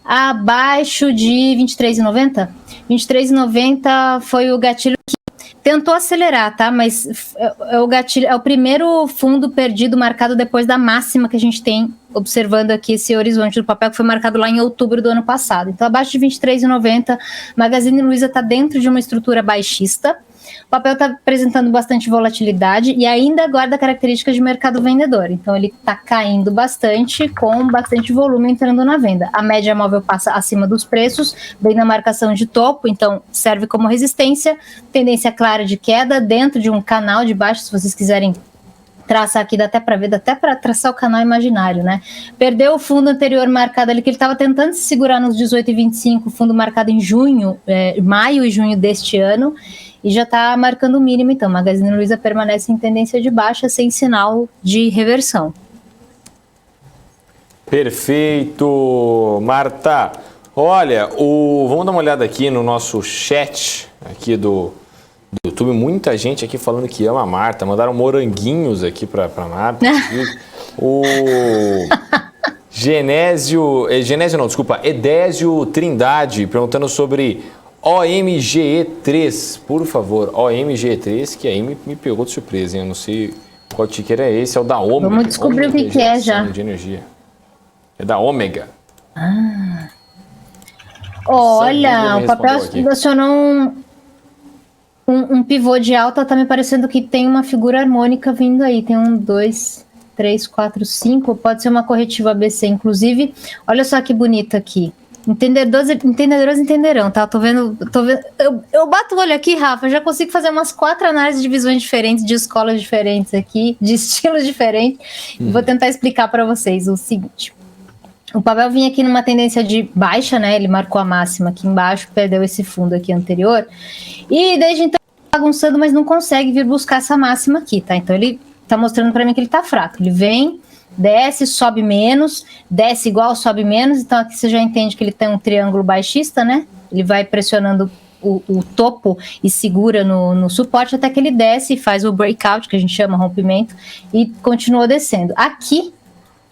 abaixo de 23,90, 23,90 foi o gatilho que tentou acelerar, tá? Mas é o gatilho, é o primeiro fundo perdido marcado depois da máxima que a gente tem observando aqui esse horizonte do papel que foi marcado lá em outubro do ano passado. Então, abaixo de 23,90, Magazine Luiza está dentro de uma estrutura baixista. O papel está apresentando bastante volatilidade e ainda guarda características de mercado vendedor. Então, ele está caindo bastante, com bastante volume entrando na venda. A média móvel passa acima dos preços, vem na marcação de topo, então serve como resistência. Tendência clara de queda dentro de um canal de baixo, se vocês quiserem traçar aqui, dá até para ver, dá até para traçar o canal imaginário, né? Perdeu o fundo anterior marcado ali, que ele estava tentando se segurar nos 18,25, fundo marcado em maio e junho deste ano, e já está marcando o mínimo, então. Magazine Luiza permanece em tendência de baixa, sem sinal de reversão. Perfeito, Marta. Olha, vamos dar uma olhada aqui no nosso chat aqui do YouTube. Muita gente aqui falando que ama a Marta. Mandaram moranguinhos aqui para Marta. O Edésio Trindade perguntando sobre OMGE3, por favor. OMGE3, que aí me pegou de surpresa, hein? Eu não sei qual ticker é esse, é o da Ômega. Vamos descobrir o que é já. De energia. É da Ômega. Olha, o papel acionou um pivô de alta, tá me parecendo que tem uma figura harmônica vindo aí. Tem 1, 2, 3, 4, 5. Pode ser uma corretiva ABC, inclusive. Olha só que bonito aqui. Entendedores entenderão, tá? Tô vendo. Eu bato o olho aqui, Rafa, já consigo fazer umas 4 análises de visões diferentes, de escolas diferentes aqui, de estilos diferentes. E vou tentar explicar para vocês o seguinte. O papel vinha aqui numa tendência de baixa, né? Ele marcou a máxima aqui embaixo, perdeu esse fundo aqui anterior. E desde então tá bagunçando, mas não consegue vir buscar essa máxima aqui, tá? Então ele tá mostrando para mim que ele tá fraco. Ele vem, desce, sobe menos, desce igual, sobe menos. Então aqui você já entende que ele tem um triângulo baixista, né? Ele vai pressionando o topo e segura no suporte até que ele desce e faz o breakout, que a gente chama rompimento, e continua descendo. Aqui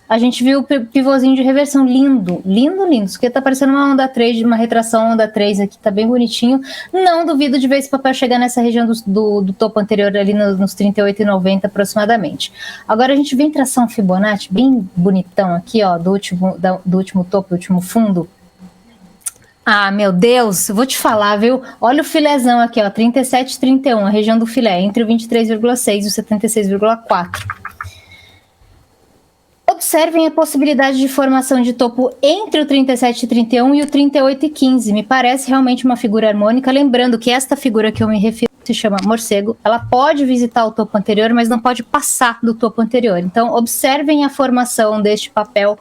a gente viu o pivôzinho de reversão lindo, lindo, lindo. Isso aqui tá parecendo uma onda 3, uma retração onda 3 aqui, tá bem bonitinho. Não duvido de ver esse papel chegar nessa região do topo anterior ali nos 38,90 aproximadamente. Agora a gente vem traçar um Fibonacci bem bonitão aqui, ó, do último topo, do último fundo. Ah, meu Deus, eu vou te falar, viu? Olha o filézão aqui, ó, 37,31, a região do filé, entre o 23,6 e o 76,4. Observem a possibilidade de formação de topo entre o 37,31 e o 38,15. Me parece realmente uma figura harmônica. Lembrando que esta figura que eu me refiro se chama morcego. Ela pode visitar o topo anterior, mas não pode passar do topo anterior. Então, observem a formação deste papel.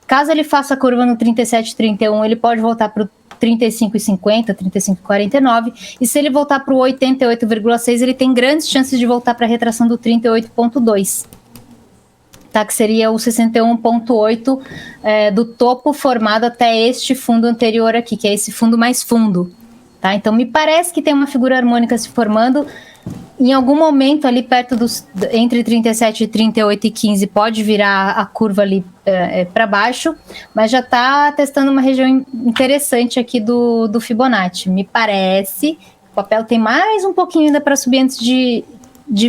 Caso ele faça a curva no 37,31, ele pode voltar para o 35,50, 35,49. E se ele voltar para o 88,6, ele tem grandes chances de voltar para a retração do 38,2. Tá, que seria o 61,8 do topo formado até este fundo anterior aqui, que é esse fundo mais fundo. Tá? Então, me parece que tem uma figura harmônica se formando. Em algum momento, ali perto entre 37 e 38,15, pode virar a curva ali para baixo, mas já está testando uma região interessante aqui do Fibonacci. Me parece O papel tem mais um pouquinho ainda para subir antes de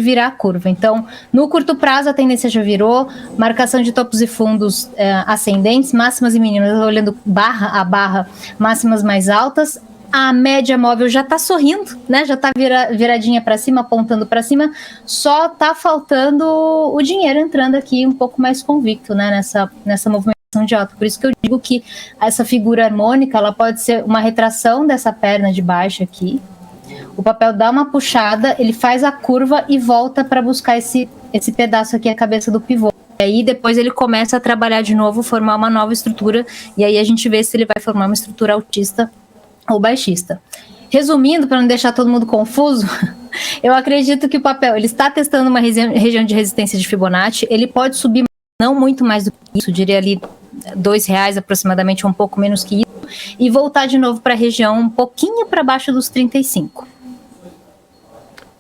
virar a curva. Então, no curto prazo, a tendência já virou, marcação de topos e fundos ascendentes, máximas e mínimas, olhando barra a barra, máximas mais altas. A média móvel já está sorrindo, né? Já está viradinha para cima, apontando para cima. Só está faltando o dinheiro entrando aqui um pouco mais convicto, né? Nessa movimentação de alta. Por isso que eu digo que essa figura harmônica, ela pode ser uma retração dessa perna de baixo aqui. O papel dá uma puxada, ele faz a curva e volta para buscar esse pedaço aqui, a cabeça do pivô. E aí depois ele começa a trabalhar de novo, formar uma nova estrutura. E aí a gente vê se ele vai formar uma estrutura altista ou baixista. Resumindo, para não deixar todo mundo confuso, eu acredito que o papel ele está testando uma região de resistência de Fibonacci, ele pode subir não muito mais do que isso, diria ali R$2 aproximadamente, um pouco menos que isso, e voltar de novo para a região um pouquinho para baixo dos 35.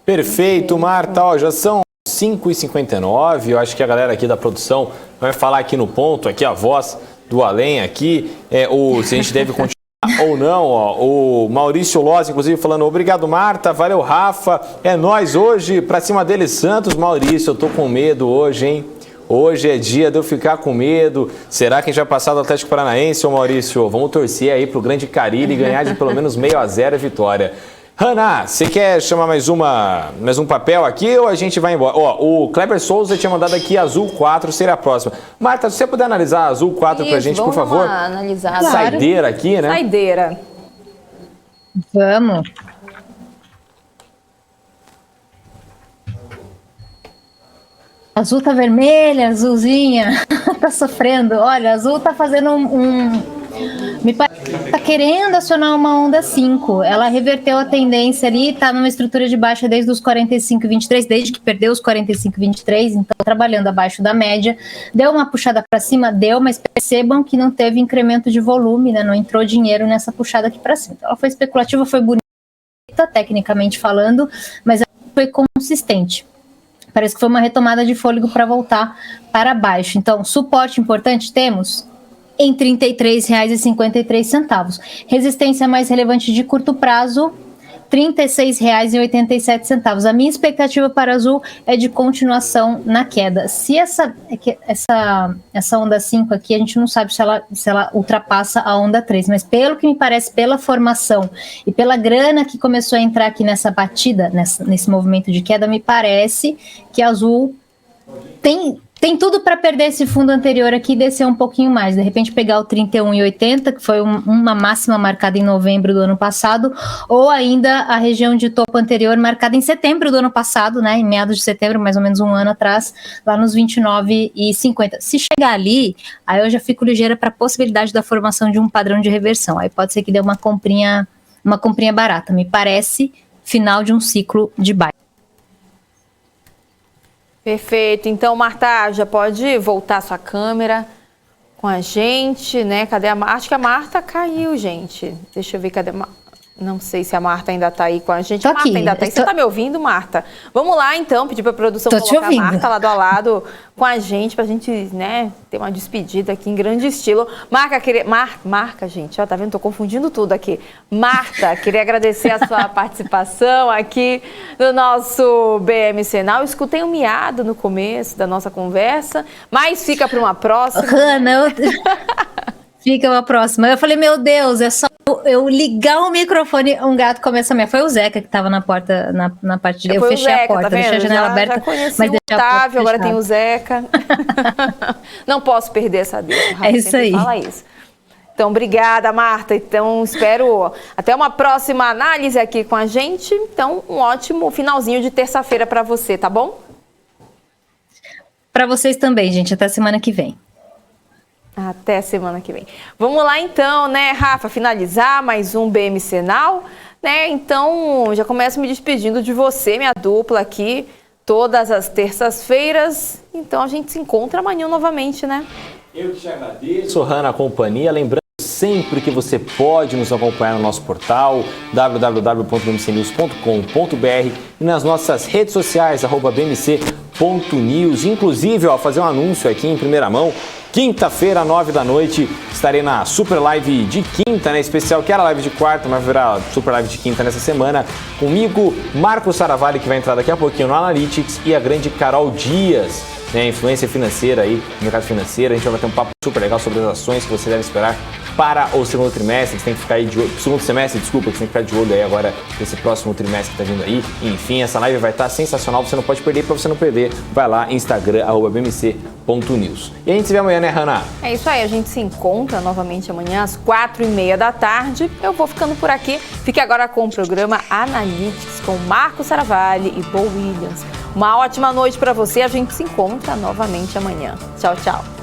Perfeito, Marta. Ó, já são 5h59, eu acho que a galera aqui da produção vai falar aqui no ponto, aqui a voz do além aqui, se a gente deve continuar ou não, ó. O Maurício Loz, inclusive, falando: obrigado, Marta, valeu, Rafa, é nóis hoje, pra cima deles, Santos. Maurício, eu tô com medo hoje, hein? Hoje é dia de eu ficar com medo. Será que a gente vai passar do Atlético Paranaense, ô Maurício? Vamos torcer aí pro grande Carille e ganhar de pelo menos 0-0 a vitória. Hanna, você quer chamar mais um papel aqui ou a gente vai embora? Ó, o Kleber Souza tinha mandado aqui azul 4, seria a próxima. Marta, se você puder analisar azul 4 pra gente, por favor. Vamos analisar. Claro. Saideira aqui, né? Saideira. Vamos. Azul tá vermelha, azulzinha, tá sofrendo. Olha, azul tá fazendo me parece que tá querendo acionar uma onda 5. Ela reverteu a tendência ali, tá numa estrutura de baixa desde os 45,23, desde que perdeu os 45,23, então trabalhando abaixo da média. Deu uma puxada para cima, mas percebam que não teve incremento de volume, né? Não entrou dinheiro nessa puxada aqui para cima. Então, ela foi especulativa, foi bonita, tecnicamente falando, mas ela foi consistente. Parece que foi uma retomada de fôlego para voltar para baixo. Então, suporte importante temos em R$ 33,53. Resistência mais relevante de curto prazo, R$ 36,87. A minha expectativa para azul é de continuação na queda. Se essa onda 5 aqui, a gente não sabe se ela ultrapassa a onda 3, mas pelo que me parece, pela formação e pela grana que começou a entrar aqui nessa batida, nesse movimento de queda, me parece que azul tem tudo para perder esse fundo anterior aqui e descer um pouquinho mais. De repente pegar o 31,80, que foi uma máxima marcada em novembro do ano passado, ou ainda a região de topo anterior marcada em setembro do ano passado, né, em meados de setembro, mais ou menos um ano atrás, lá nos 29,50. Se chegar ali, aí eu já fico ligeira para a possibilidade da formação de um padrão de reversão. Aí pode ser que dê uma comprinha barata. Me parece final de um ciclo de baixa. Perfeito. Então, Marta, já pode voltar a sua câmera com a gente, né? Cadê a Marta? Acho que a Marta caiu, gente. Deixa eu ver, cadê a Marta? Não sei se a Marta ainda está aí com a gente. Tô a Marta aqui. ainda está aí. Você está me ouvindo, Marta? Vamos lá, então, pedir para a produção colocar a Marta lado a lado com a gente, para a gente, né, ter uma despedida aqui em grande estilo. Marca, gente, ó, tá vendo? Tô confundindo tudo aqui. Marta, queria agradecer a sua participação aqui no nosso BM Now. Eu escutei um miado no começo da nossa conversa, mas fica para uma próxima. Hanna, fica uma próxima. Eu falei, meu Deus, é só eu ligar o microfone, um gato começa a meia. Foi o Zeca que estava na porta, na parte de... Eu fechei a porta, tá deixei a janela aberta. Já conheci mas o Otávio, agora tem o Zeca. Não posso perder essa deixa. É isso aí. Fala isso. Então, obrigada, Marta. Então, espero até uma próxima análise aqui com a gente. Então, um ótimo finalzinho de terça-feira para você, tá bom? Para vocês também, gente. Até semana que vem. Até semana que vem. Vamos lá então, né, Rafa, finalizar mais um BMC Now, né? Então, já começo me despedindo de você, minha dupla aqui, todas as terças-feiras. Então, a gente se encontra amanhã novamente, né? Eu te agradeço, Hanna, a companhia. Lembrando sempre que você pode nos acompanhar no nosso portal www.bmcnews.com.br e nas nossas redes sociais, @bmc.news. Inclusive, ó, fazer um anúncio aqui em primeira mão. quinta-feira, 9 da noite, estarei na Super Live de quinta, né? Especial, que era live de quarta, mas vai virar Super Live de quinta nessa semana. Comigo, Marcos Saravalli, que vai entrar daqui a pouquinho no Analytics, e a grande Carol Dias, né? Influência financeira aí, no mercado financeiro. A gente vai bater um papo super legal sobre as ações que você deve esperar para o segundo trimestre, que tem que ficar aí de olho, segundo semestre, desculpa, que tem que ficar de olho aí agora nesse próximo trimestre que tá vindo aí. Enfim, essa live vai estar sensacional, você não pode perder. Para você não perder, vai lá, Instagram, @bmc.news. E a gente se vê amanhã, né, Hannah? É isso aí, a gente se encontra novamente amanhã às 4h30 da tarde. Eu vou ficando por aqui. Fique agora com o programa Analytics com Marcos Saravalli e Paul Williams. Uma ótima noite para você, a gente se encontra novamente amanhã. Tchau, tchau.